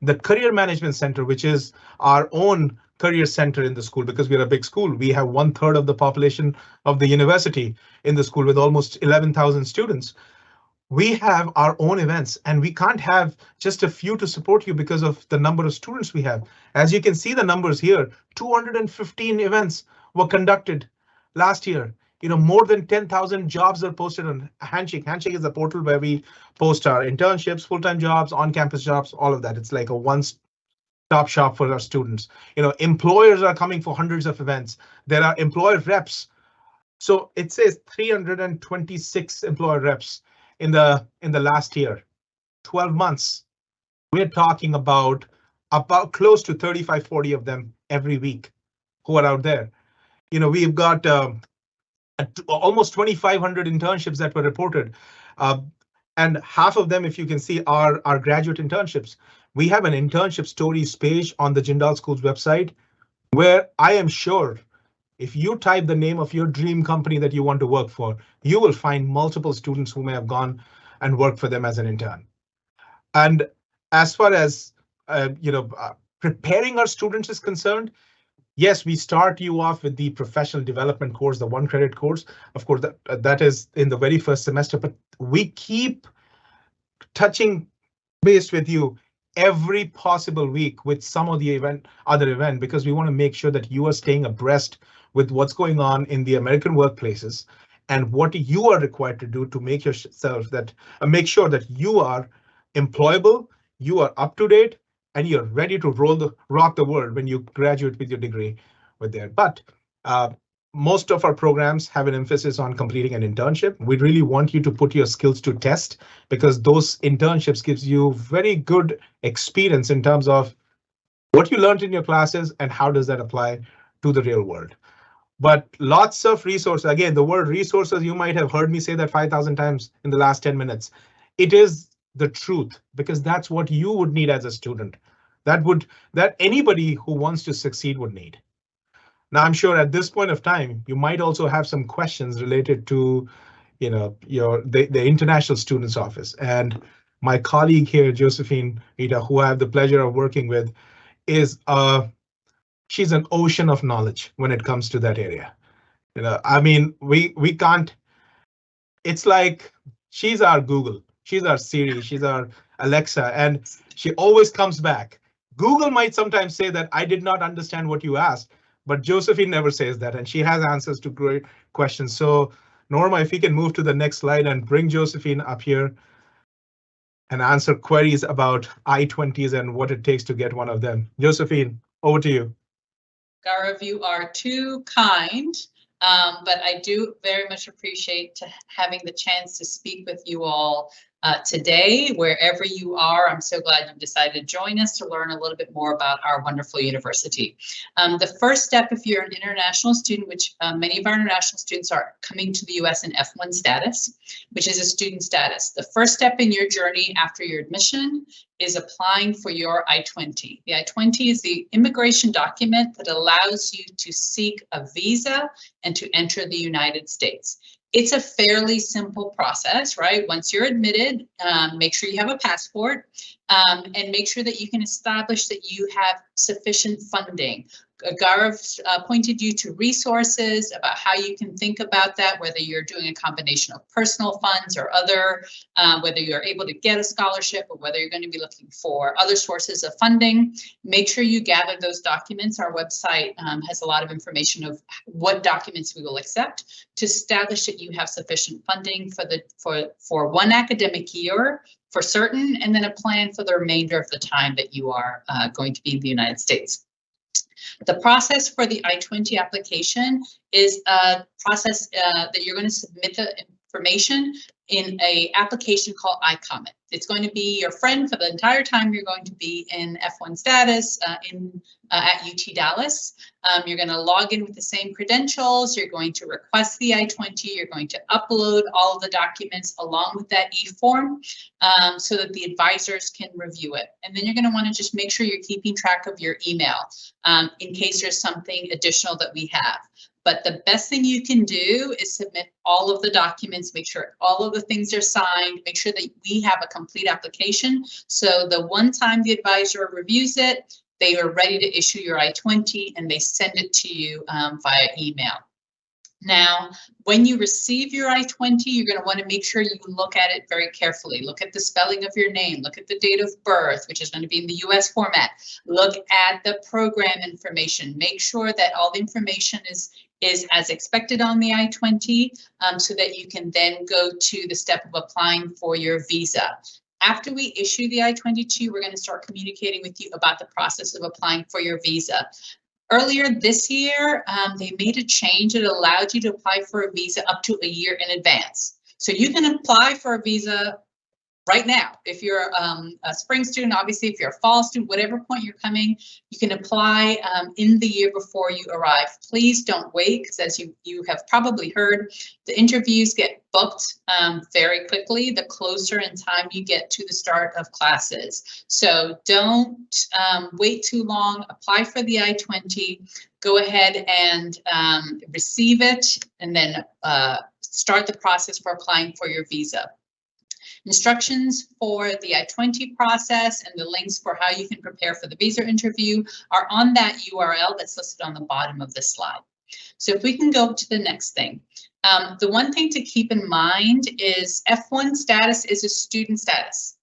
Speaker 3: The Career Management Center, which is our own career center in the school, because we're a big school, we have 1/3 of the population of the university in the school with almost 11,000 students. We have our own events and we can't have just a few to support you because of the number of students we have. As you can see the numbers here, 215 events were conducted last year. More than 10,000 jobs are posted on Handshake. Handshake is a portal where we post our internships, full-time jobs, on-campus jobs, all of that. It's like a one-stop shop for our students. Employers are coming for hundreds of events. There are employer reps. So it says 326 employer reps in the last year, 12 months. We're talking about close to 35, 40 of them every week who are out there. We've got almost 2,500 internships that were reported. And half of them, if you can see, are graduate internships. We have an internship stories page on the Jindal School's website, where I am sure if you type the name of your dream company that you want to work for, you will find multiple students who may have gone and worked for them as an intern. And as far as preparing our students is concerned, yes, we start you off with the professional development course, the 1 credit course. Of course, that is in the very first semester, but we keep touching base with you every possible week with some of the other event, because we want to make sure that you are staying abreast with what's going on in the American workplaces and what you are required to do to make yourself make sure that you are employable, you are up to date, and you're ready to rock the world when you graduate with your degree with there. But most of our programs have an emphasis on completing an internship. We really want you to put your skills to test, because those internships gives you very good experience in terms of what you learned in your classes and how does that apply to the real world. But lots of resources. Again, the word resources, you might have heard me say that 5,000 times in the last 10 minutes. It is the truth, because that's what you would need as a student. That anybody who wants to succeed would need. Now, I'm sure at this point of time, you might also have some questions related to, the International Students Office. And my colleague here, Josephine Vitta, who I have the pleasure of working with, she's an ocean of knowledge when it comes to that area. I mean, we can't. It's like she's our Google, she's our Siri, she's our Alexa, and she always comes back. Google might sometimes say that I did not understand what you asked, but Josephine never says that, and she has answers to great questions. So Norma, if we can move to the next slide and bring Josephine up here and answer queries about I-20s and what it takes to get one of them. Josephine, over to you.
Speaker 4: Gaurav, you are too kind, but I do very much appreciate having the chance to speak with you all today, wherever you are. I'm so glad you decided to join us to learn a little bit more about our wonderful university. The first step, if you're an international student, which many of our international students are coming to the US in F1 status, which is a student status. The first step in your journey after your admission is applying for your I-20. The I-20 is the immigration document that allows you to seek a visa and to enter the United States. It's a fairly simple process, right? Once you're admitted, make sure you have a passport and make sure that you can establish that you have sufficient funding. Gaurav pointed you to resources about how you can think about that, whether you're doing a combination of personal funds or other, whether you're able to get a scholarship or whether you're going to be looking for other sources of funding. Make sure you gather those documents. Our website has a lot of information of what documents we will accept to establish that you have sufficient funding for one academic year for certain, and then a plan for the remainder of the time that you are going to be in the United States. The process for the I-20 application is a process that you're going to submit the information in an application called iComment. It's going to be your friend for the entire time you're going to be in F1 status at UT Dallas. You're going to log in with the same credentials. You're going to request the I-20. You're going to upload all of the documents along with that e-form so that the advisors can review it. And then you're going to want to just make sure you're keeping track of your email in case there's something additional that we have. But the best thing you can do is submit all of the documents, make sure all of the things are signed, make sure that we have a complete application. So the one time the advisor reviews it, they are ready to issue your I-20 and they send it to you via email. Now, when you receive your I-20, you're going to want to make sure you look at it very carefully. Look at the spelling of your name. Look at the date of birth, which is going to be in the US format. Look at the program information. Make sure that all the information is as expected on the I-20 so that you can then go to the step of applying for your visa. After we issue the I-22, we're going to start communicating with you about the process of applying for your visa. Earlier this year, they made a change that allowed you to apply for a visa up to a year in advance. So you can apply for a visa right now. If you're a spring student, obviously, if you're a fall student, whatever point you're coming, you can apply in the year before you arrive. Please don't wait, because as you have probably heard, the interviews get booked very quickly the closer in time you get to the start of classes. So don't wait too long. Apply for the I-20. Go ahead and receive it, and then start the process for applying for your visa. Instructions for the I-20 process and the links for how you can prepare for the visa interview are on that URL that's listed on the bottom of this slide. So if we can go to the next thing. The one thing to keep in mind is F1 status is a student status.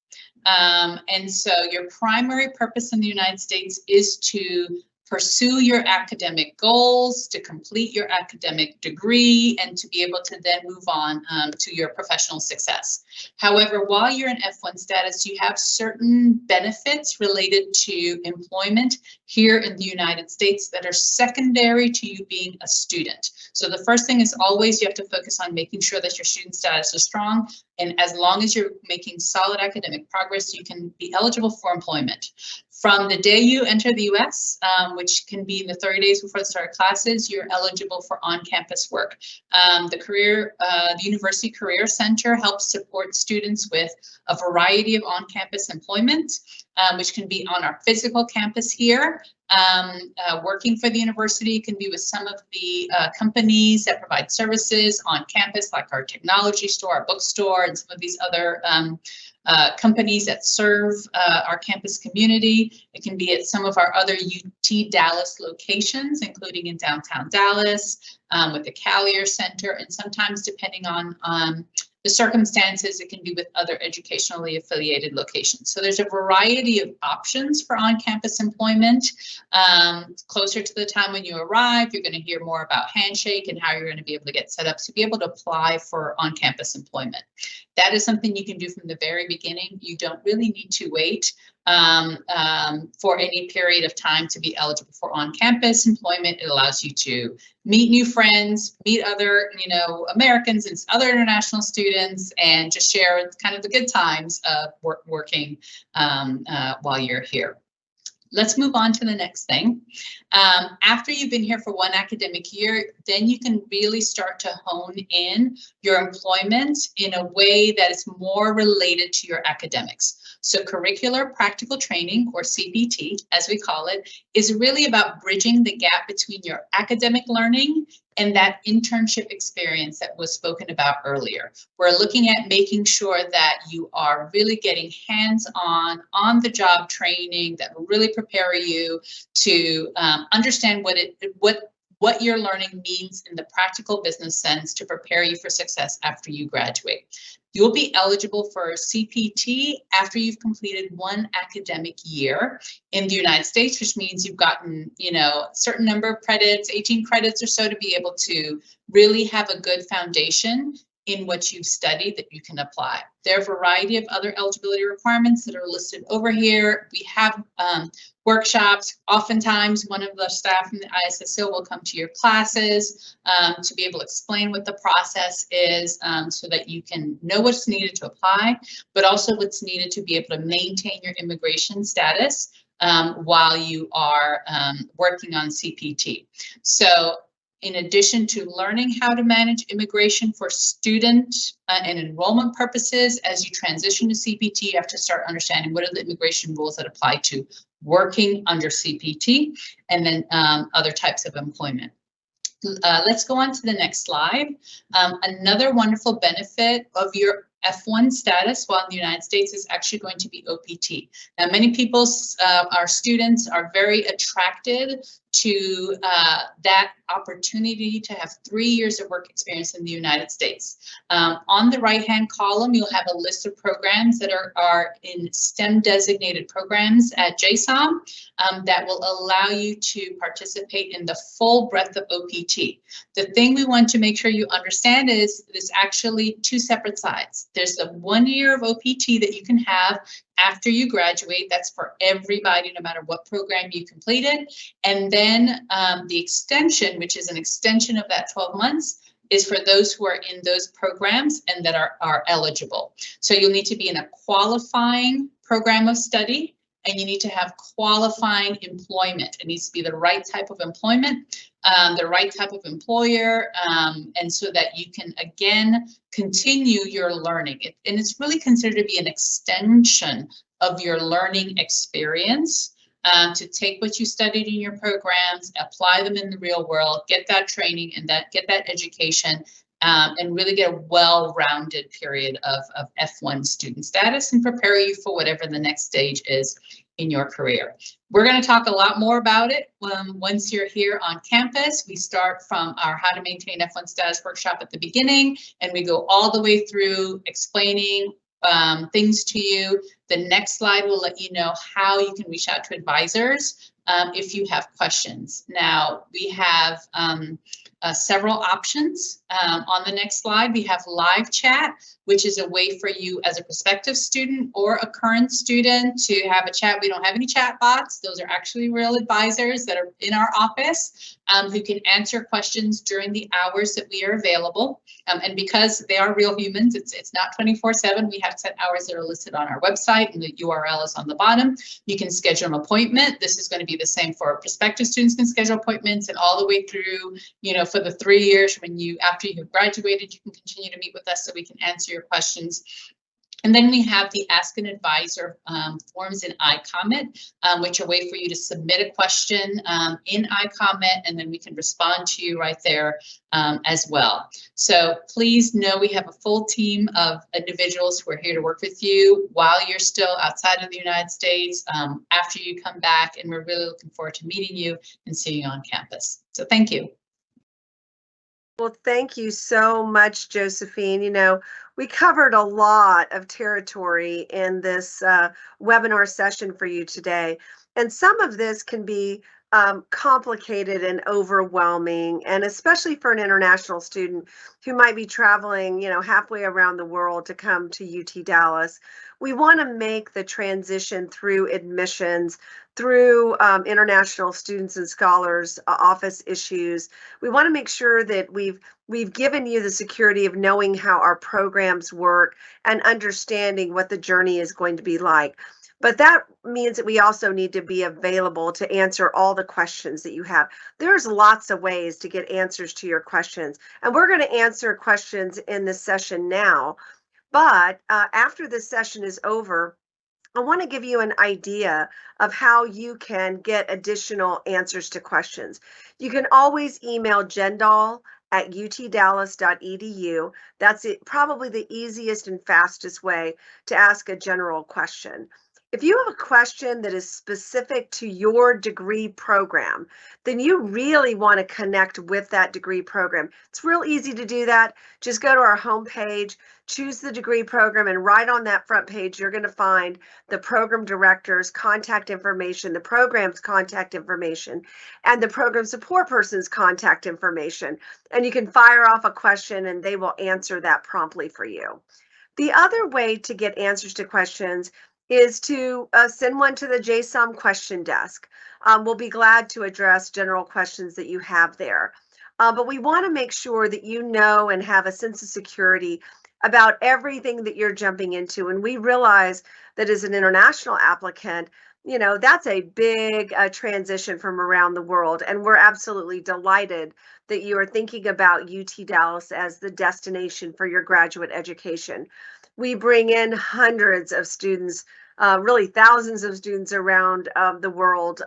Speaker 4: And so your primary purpose in the United States is to pursue your academic goals, to complete your academic degree, and to be able to then move on to your professional success. However, while you're in F1 status, you have certain benefits related to employment here in the United States that are secondary to you being a student. So the first thing is always you have to focus on making sure that your student status is strong. And as long as you're making solid academic progress, you can be eligible for employment. From the day you enter the US, which can be in the 30 days before the start of classes, you're eligible for on-campus work. The University Career Center helps support students with a variety of on-campus employment, which can be on our physical campus here. Working for the university can be with some of the companies that provide services on campus, like our technology store, our bookstore, and some of these other companies that serve our campus community. It can be at some of our other UT Dallas locations, including in downtown Dallas, with the Callier Center, and sometimes depending on the circumstances, it can be with other educationally affiliated locations. So there's a variety of options for on-campus employment. Closer to the time when you arrive, you're going to hear more about Handshake and how you're going to be able to get set up to be able to apply for on-campus employment. That is something you can do from the very beginning. You don't really need to wait for any period of time to be eligible for on-campus employment. It allows you to meet new friends, meet other, Americans and other international students, and just share kind of the good times of working while you're here. Let's move on to the next thing. After you've been here for one academic year, then you can really start to hone in your employment in a way that is more related to your academics. So curricular practical training, or CPT, as we call it, is really about bridging the gap between your academic learning and that internship experience that was spoken about earlier. We're looking at making sure that you are really getting hands-on, on-the-job training that will really prepare you to understand what your learning means in the practical business sense to prepare you for success after you graduate. You'll be eligible for CPT after you've completed one academic year in the United States, which means you've gotten, a certain number of credits, 18 credits or so, to be able to really have a good foundation in what you've studied that you can apply. There are a variety of other eligibility requirements that are listed over here. We have workshops. Oftentimes, one of the staff from the ISSO will come to your classes to be able to explain what the process is so that you can know what's needed to apply, but also what's needed to be able to maintain your immigration status while you are working on CPT. So in addition to learning how to manage immigration for student and enrollment purposes, as you transition to CPT, you have to start understanding what are the immigration rules that apply to working under CPT and then other types of employment. Let's go on to the next slide. Another wonderful benefit of your F1 status while in the United States is actually going to be OPT. Now, many people, our students, are very attracted to that opportunity to have 3 years of work experience in the United States. On the right-hand column, you'll have a list of programs that are in STEM designated programs at JSOM that will allow you to participate in the full breadth of OPT. The thing we want to make sure you understand is there's actually two separate sides. There's the 1 year of OPT that you can have after you graduate. That's for everybody, no matter what program you completed. And then the extension, which is an extension of that 12 months, is for those who are in those programs and that are eligible. So you'll need to be in a qualifying program of study, and you need to have qualifying employment. It needs to be the right type of employment, the right type of employer, and so that you can, again, continue your learning. And it's really considered to be an extension of your learning experience, to take what you studied in your programs, apply them in the real world, get that training and get that education, and really get a well-rounded period of F1 student status and prepare you for whatever the next stage is in your career. We're going to talk a lot more about it once you're here on campus. We start from our How to Maintain F1 Status workshop at the beginning, and we go all the way through explaining things to you. The next slide will let you know how you can reach out to advisors if you have questions. Now, we have several options. On the next slide, we have live chat, which is a way for you as a prospective student or a current student to have a chat. We don't have any chat bots. Those are actually real advisors that are in our office who can answer questions during the hours that we are available. And because they are real humans, it's not 24/7. We have set hours that are listed on our website, and the URL is on the bottom. You can schedule an appointment. This is going to be the same for prospective students can schedule appointments, and all the way through, you know, for the 3 years after you have graduated, you can continue to meet with us so we can answer your questions. And then we have the Ask an Advisor forms in iComment, which are a way for you to submit a question in iComment, and then we can respond to you right there as well. So please know we have a full team of individuals who are here to work with you while you're still outside of the United States, after you come back, and we're really looking forward to meeting you and seeing you on campus. So thank you.
Speaker 1: Well, thank you so much, Josephine. You know, we covered a lot of territory in this webinar session for you today. And some of this can be complicated and overwhelming, and especially for an international student who might be traveling, you know, halfway around the world to come to UT Dallas. We want to make the transition through admissions, through international students and scholars office issues. We want to make sure that we've given you the security of knowing how our programs work and understanding what the journey is going to be like. But that means that we also need to be available to answer all the questions that you have. There's lots of ways to get answers to your questions, and we're going to answer questions in this session now. But after this session is over, I want to give you an idea of how you can get additional answers to questions. You can always email Jindal at utdallas.edu. That's probably the easiest and fastest way to ask a general question. If you have a question that is specific to your degree program, then you really want to connect with that degree program. It's real easy to do that. Just go to our homepage, choose the degree program, and right on that front page, you're going to find the program director's contact information, the program's contact information, and the program support person's contact information. And you can fire off a question and they will answer that promptly for you. The other way to get answers to questions is to send one to the JSOM question desk. We'll be glad to address general questions that you have there. But we want to make sure that you know and have a sense of security about everything that you're jumping into. And we realize that as an international applicant, you know, that's a big transition from around the world. And we're absolutely delighted that you are thinking about UT Dallas as the destination for your graduate education. We bring in hundreds of students, really thousands of students around the world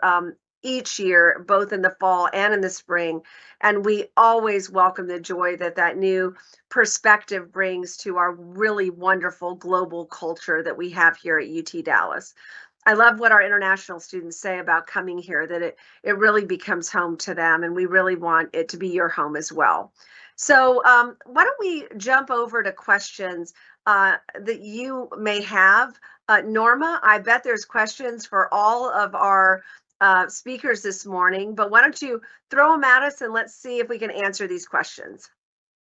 Speaker 1: each year, both in the fall and in the spring. And we always welcome the joy that new perspective brings to our really wonderful global culture that we have here at UT Dallas. I love what our international students say about coming here, that it really becomes home to them, and we really want it to be your home as well. So why don't we jump over to questions that you may have. Norma, I bet there's questions for all of our speakers this morning, but why don't you throw them at us and let's see if we can answer these questions.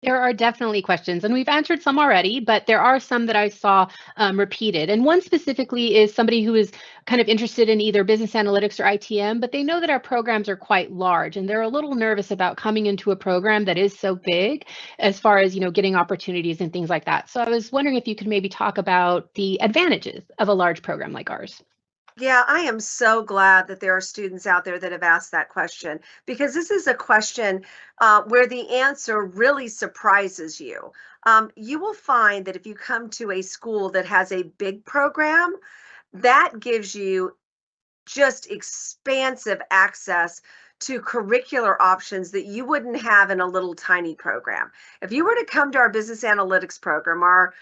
Speaker 5: There are definitely questions, and we've answered some already, but there are some that I saw repeated. And one specifically is somebody who is kind of interested in either business analytics or ITM, but they know that our programs are quite large, and they're a little nervous about coming into a program that is so big as far as, getting opportunities and things like that. So I was wondering if you could maybe talk about the advantages of a large program like ours.
Speaker 1: Yeah, I am so glad that there are students out there that have asked that question, because this is a question where the answer really surprises you. You will find that if you come to a school that has a big program, that gives you just expansive access to curricular options that you wouldn't have in a little tiny program. If you were to come to our business analytics program, our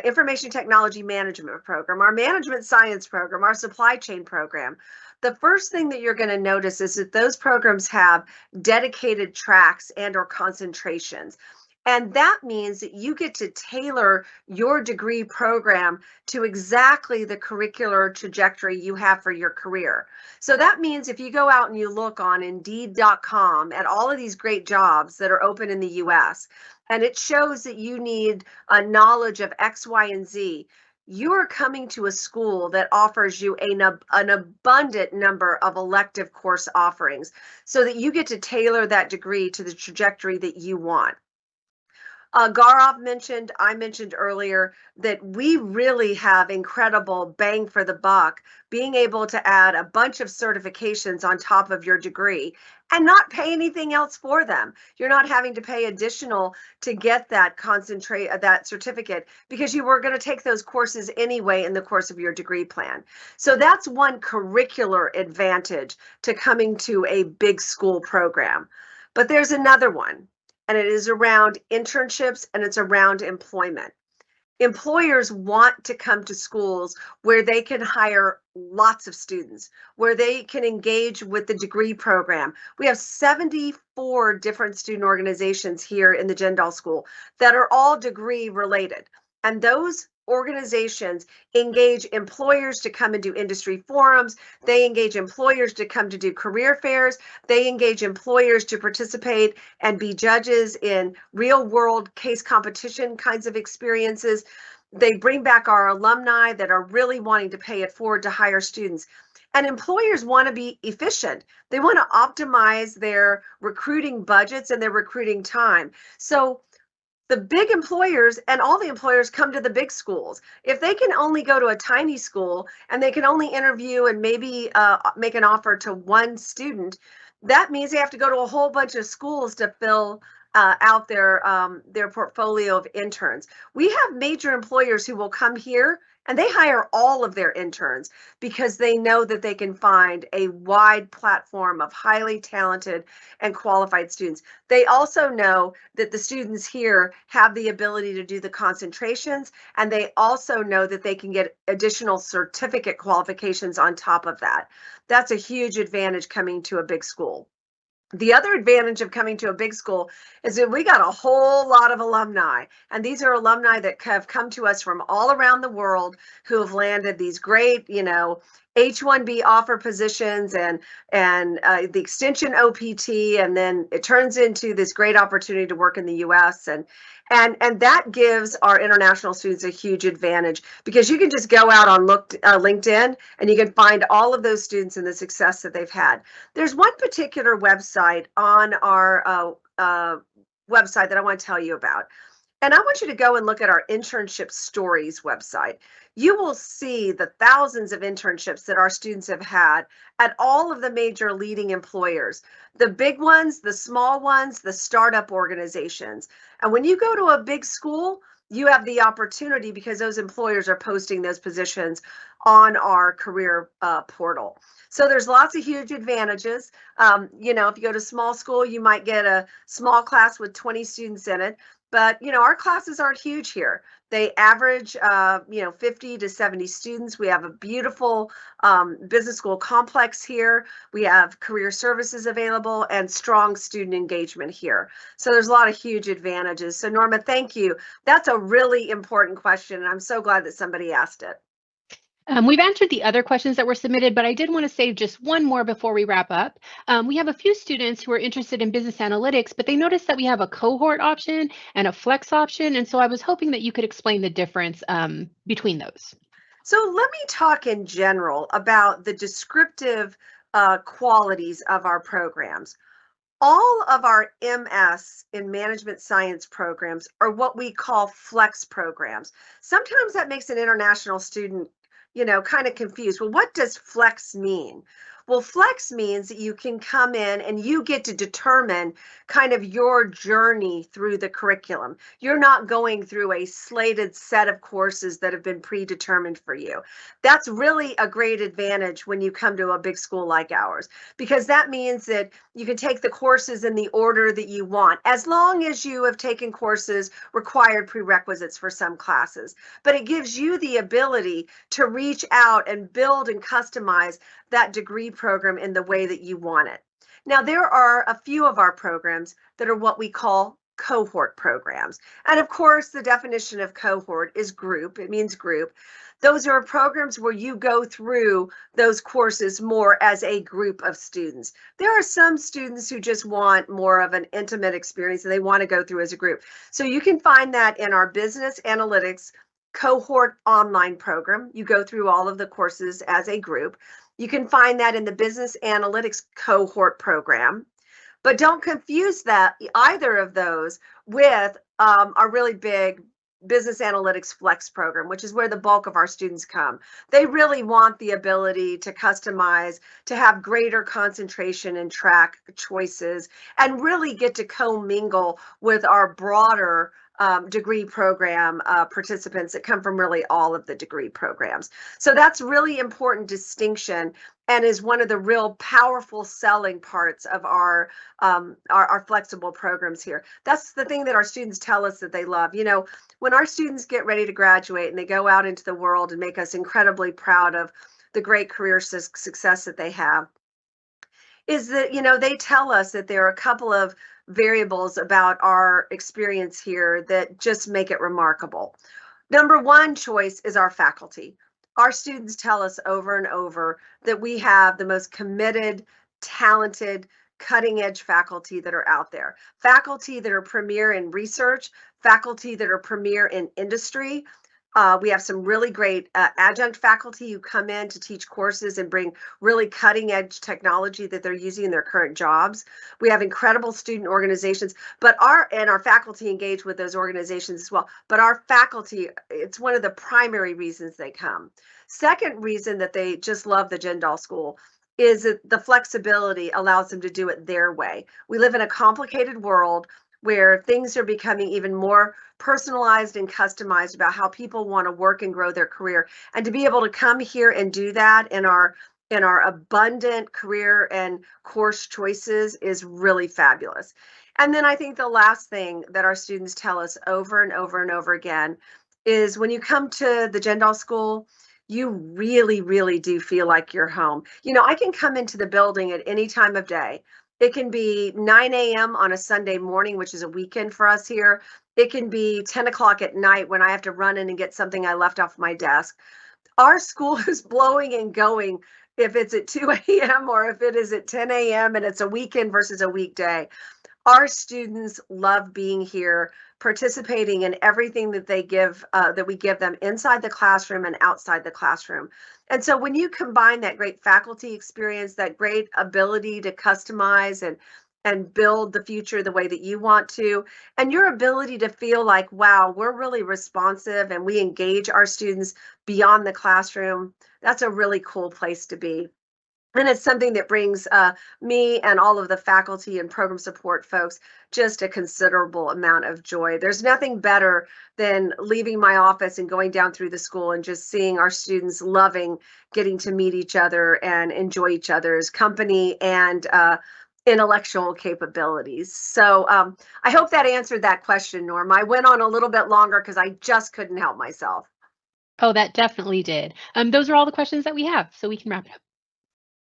Speaker 1: information technology management program, our management science program, our supply chain program, the first thing that you're going to notice is that those programs have dedicated tracks and or concentrations. And that means that you get to tailor your degree program to exactly the curricular trajectory you have for your career. So that means if you go out and you look on Indeed.com at all of these great jobs that are open in the US, and it shows that you need a knowledge of X, Y, and Z, you are coming to a school that offers you an abundant number of elective course offerings so that you get to tailor that degree to the trajectory that you want. Gaurav mentioned, I mentioned earlier that we really have incredible bang for the buck, being able to add a bunch of certifications on top of your degree and not pay anything else for them. You're not having to pay additional to get that that certificate, because you were going to take those courses anyway in the course of your degree plan. So that's one curricular advantage to coming to a big school program. But there's another one, and it is around internships and it's around employment. Employers want to come to schools where they can hire lots of students, where they can engage with the degree program. We have 74 different student organizations here in the Jindal School that are all degree related. And those organizations engage employers to come and do industry forums. They engage employers to come to do career fairs. They engage employers to participate and be judges in real world case competition kinds of experiences. They bring back our alumni that are really wanting to pay it forward to hire students. And employers want to be efficient. They want to optimize their recruiting budgets and their recruiting time. So the big employers and all the employers come to the big schools. If they can only go to a tiny school and they can only interview and maybe make an offer to one student, that means they have to go to a whole bunch of schools to fill out their portfolio of interns. We have major employers who will come here and they hire all of their interns because they know that they can find a wide platform of highly talented and qualified students. They also know that the students here have the ability to do the concentrations, and they also know that they can get additional certificate qualifications on top of that. That's a huge advantage coming to a big school. The other advantage of coming to a big school is that we got a whole lot of alumni, and these are alumni that have come to us from all around the world who have landed these great, H-1B offer positions and the extension OPT, and then it turns into this great opportunity to work in the US, and that gives our international students a huge advantage, because you can just go out on LinkedIn and you can find all of those students and the success that they've had. There's one particular website on our website that I want to tell you about. And I want you to go and look at our internship stories website. You will see the thousands of internships that our students have had at all of the major leading employers, the big ones, the small ones, the startup organizations. And when you go to a big school, you have the opportunity, because those employers are posting those positions on our career portal. So there's lots of huge advantages. If you go to small school, you might get a small class with 20 students in it. But, our classes aren't huge here. They average, 50 to 70 students. We have a beautiful business school complex here. We have career services available and strong student engagement here. So there's a lot of huge advantages. So Norma, thank you. That's a really important question, and I'm so glad that somebody asked it.
Speaker 5: We've answered the other questions that were submitted, but I did want to save just one more before we wrap up. We have a few students who are interested in business analytics, but they noticed that we have a cohort option and a flex option. And so I was hoping that you could explain the difference between those.
Speaker 1: So let me talk in general about the descriptive qualities of our programs. All of our MS in management science programs are what we call flex programs. Sometimes that makes an international student, kind of confused. Well, what does flex mean? Well, flex means that you can come in and you get to determine kind of your journey through the curriculum. You're not going through a slated set of courses that have been predetermined for you. That's really a great advantage when you come to a big school like ours, because that means that you can take the courses in the order that you want, as long as you have taken courses required prerequisites for some classes. But it gives you the ability to reach out and build and customize that degree program in the way that you want it. Now, there are a few of our programs that are what we call cohort programs. And of course, the definition of cohort is group. It means group. Those are programs where you go through those courses more as a group of students. There are some students who just want more of an intimate experience and they want to go through as a group. So you can find that in our business analytics cohort online program. You go through all of the courses as a group. You can find that in the business analytics cohort program. But don't confuse that, either of those, with our really big business analytics flex program, which is where the bulk of our students come. They really want the ability to customize, to have greater concentration and track choices, and really get to commingle with our broader degree program participants that come from really all of the degree programs. So that's really important distinction, and is one of the real powerful selling parts of our flexible programs here. That's the thing that our students tell us that they love. When our students get ready to graduate and they go out into the world and make us incredibly proud of the great career success that they have, is that, they tell us that there are a couple of variables about our experience here that just make it remarkable. Number one choice is our faculty. Our students tell us over and over that we have the most committed, talented, cutting edge faculty that are out there. Faculty that are premier in research, faculty that are premier in industry. We have some really great adjunct faculty who come in to teach courses and bring really cutting edge technology that they're using in their current jobs. We have incredible student organizations, but our faculty engage with those organizations as well. But our faculty, it's one of the primary reasons they come. Second reason that they just love the Jindal School is that the flexibility allows them to do it their way. We live in a complicated world where things are becoming even more personalized and customized about how people want to work and grow their career. And to be able to come here and do that in our abundant career and course choices is really fabulous. And then I think the last thing that our students tell us over and over and over again is when you come to the Jindal School, you really, really do feel like you're home. I can come into the building at any time of day. It can be 9 a.m. on a Sunday morning, which is a weekend for us here. It can be 10 o'clock at night when I have to run in and get something I left off my desk. Our school is blowing and going if it's at 2 a.m. or if it is at 10 a.m. and it's a weekend versus a weekday. Our students love being here, participating in everything that that we give them inside the classroom and outside the classroom. And so when you combine that great faculty experience, that great ability to customize and build the future the way that you want to, and your ability to feel like, wow, we're really responsive and we engage our students beyond the classroom, that's a really cool place to be. And it's something that brings me and all of the faculty and program support folks just a considerable amount of joy. There's nothing better than leaving my office and going down through the school and just seeing our students loving getting to meet each other and enjoy each other's company and intellectual capabilities. So I hope that answered that question, Norm. I went on a little bit longer because I just couldn't help myself.
Speaker 5: Oh, that definitely did. Those are all the questions that we have, so we can wrap it up.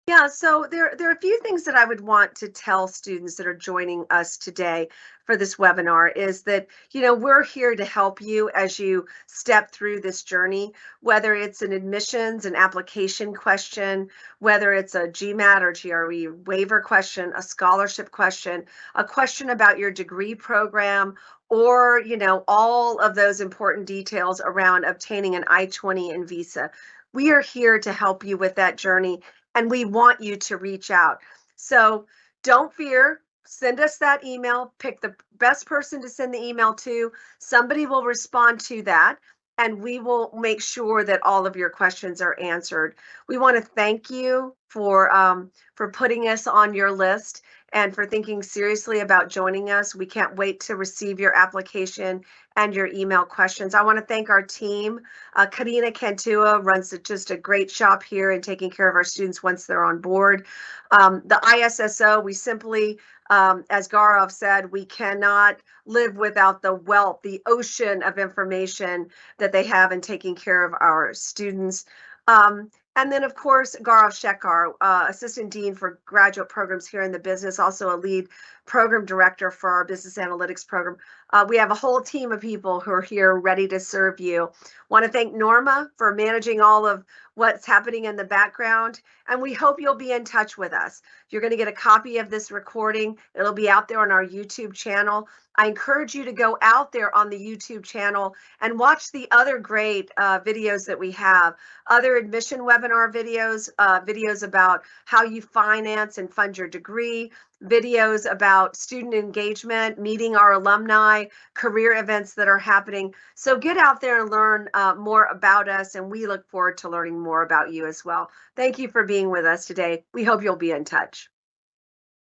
Speaker 1: Yeah, so there are a few things that I would want to tell students that are joining us today for this webinar is that, we're here to help you as you step through this journey, whether it's an admissions and application question, whether it's a GMAT or GRE waiver question, a scholarship question, a question about your degree program, or, all of those important details around obtaining an I-20 and visa. We are here to help you with that journey, and we want you to reach out. So don't fear, send us that email, pick the best person to send the email to. Somebody will respond to that, and we will make sure that all of your questions are answered. We want to thank you for putting us on your list and for thinking seriously about joining us. We can't wait to receive your application and your email questions. I want to thank our team. Corina Cantua runs just a great shop here in taking care of our students once they're on board. The ISSO, we simply, as Gaurav said, we cannot live without the wealth, the ocean of information that they have in taking care of our students. And then, of course, Gaurav Shekhar, Assistant Dean for Graduate Programs here in the business, also a lead program director for our business analytics program. We have a whole team of people who are here ready to serve you. Want to thank Norma for managing all of what's happening in the background, and we hope you'll be in touch with us. You're going to get a copy of this recording. It'll be out there on our YouTube channel. I encourage you to go out there on the YouTube channel and watch the other great videos that we have, other admission webinar videos, videos about how you finance and fund your degree, videos about student engagement, meeting our alumni, career events that are happening. So get out there and learn more about us, and we look forward to learning more about you as well. Thank you for being with us today. We hope you'll be in touch.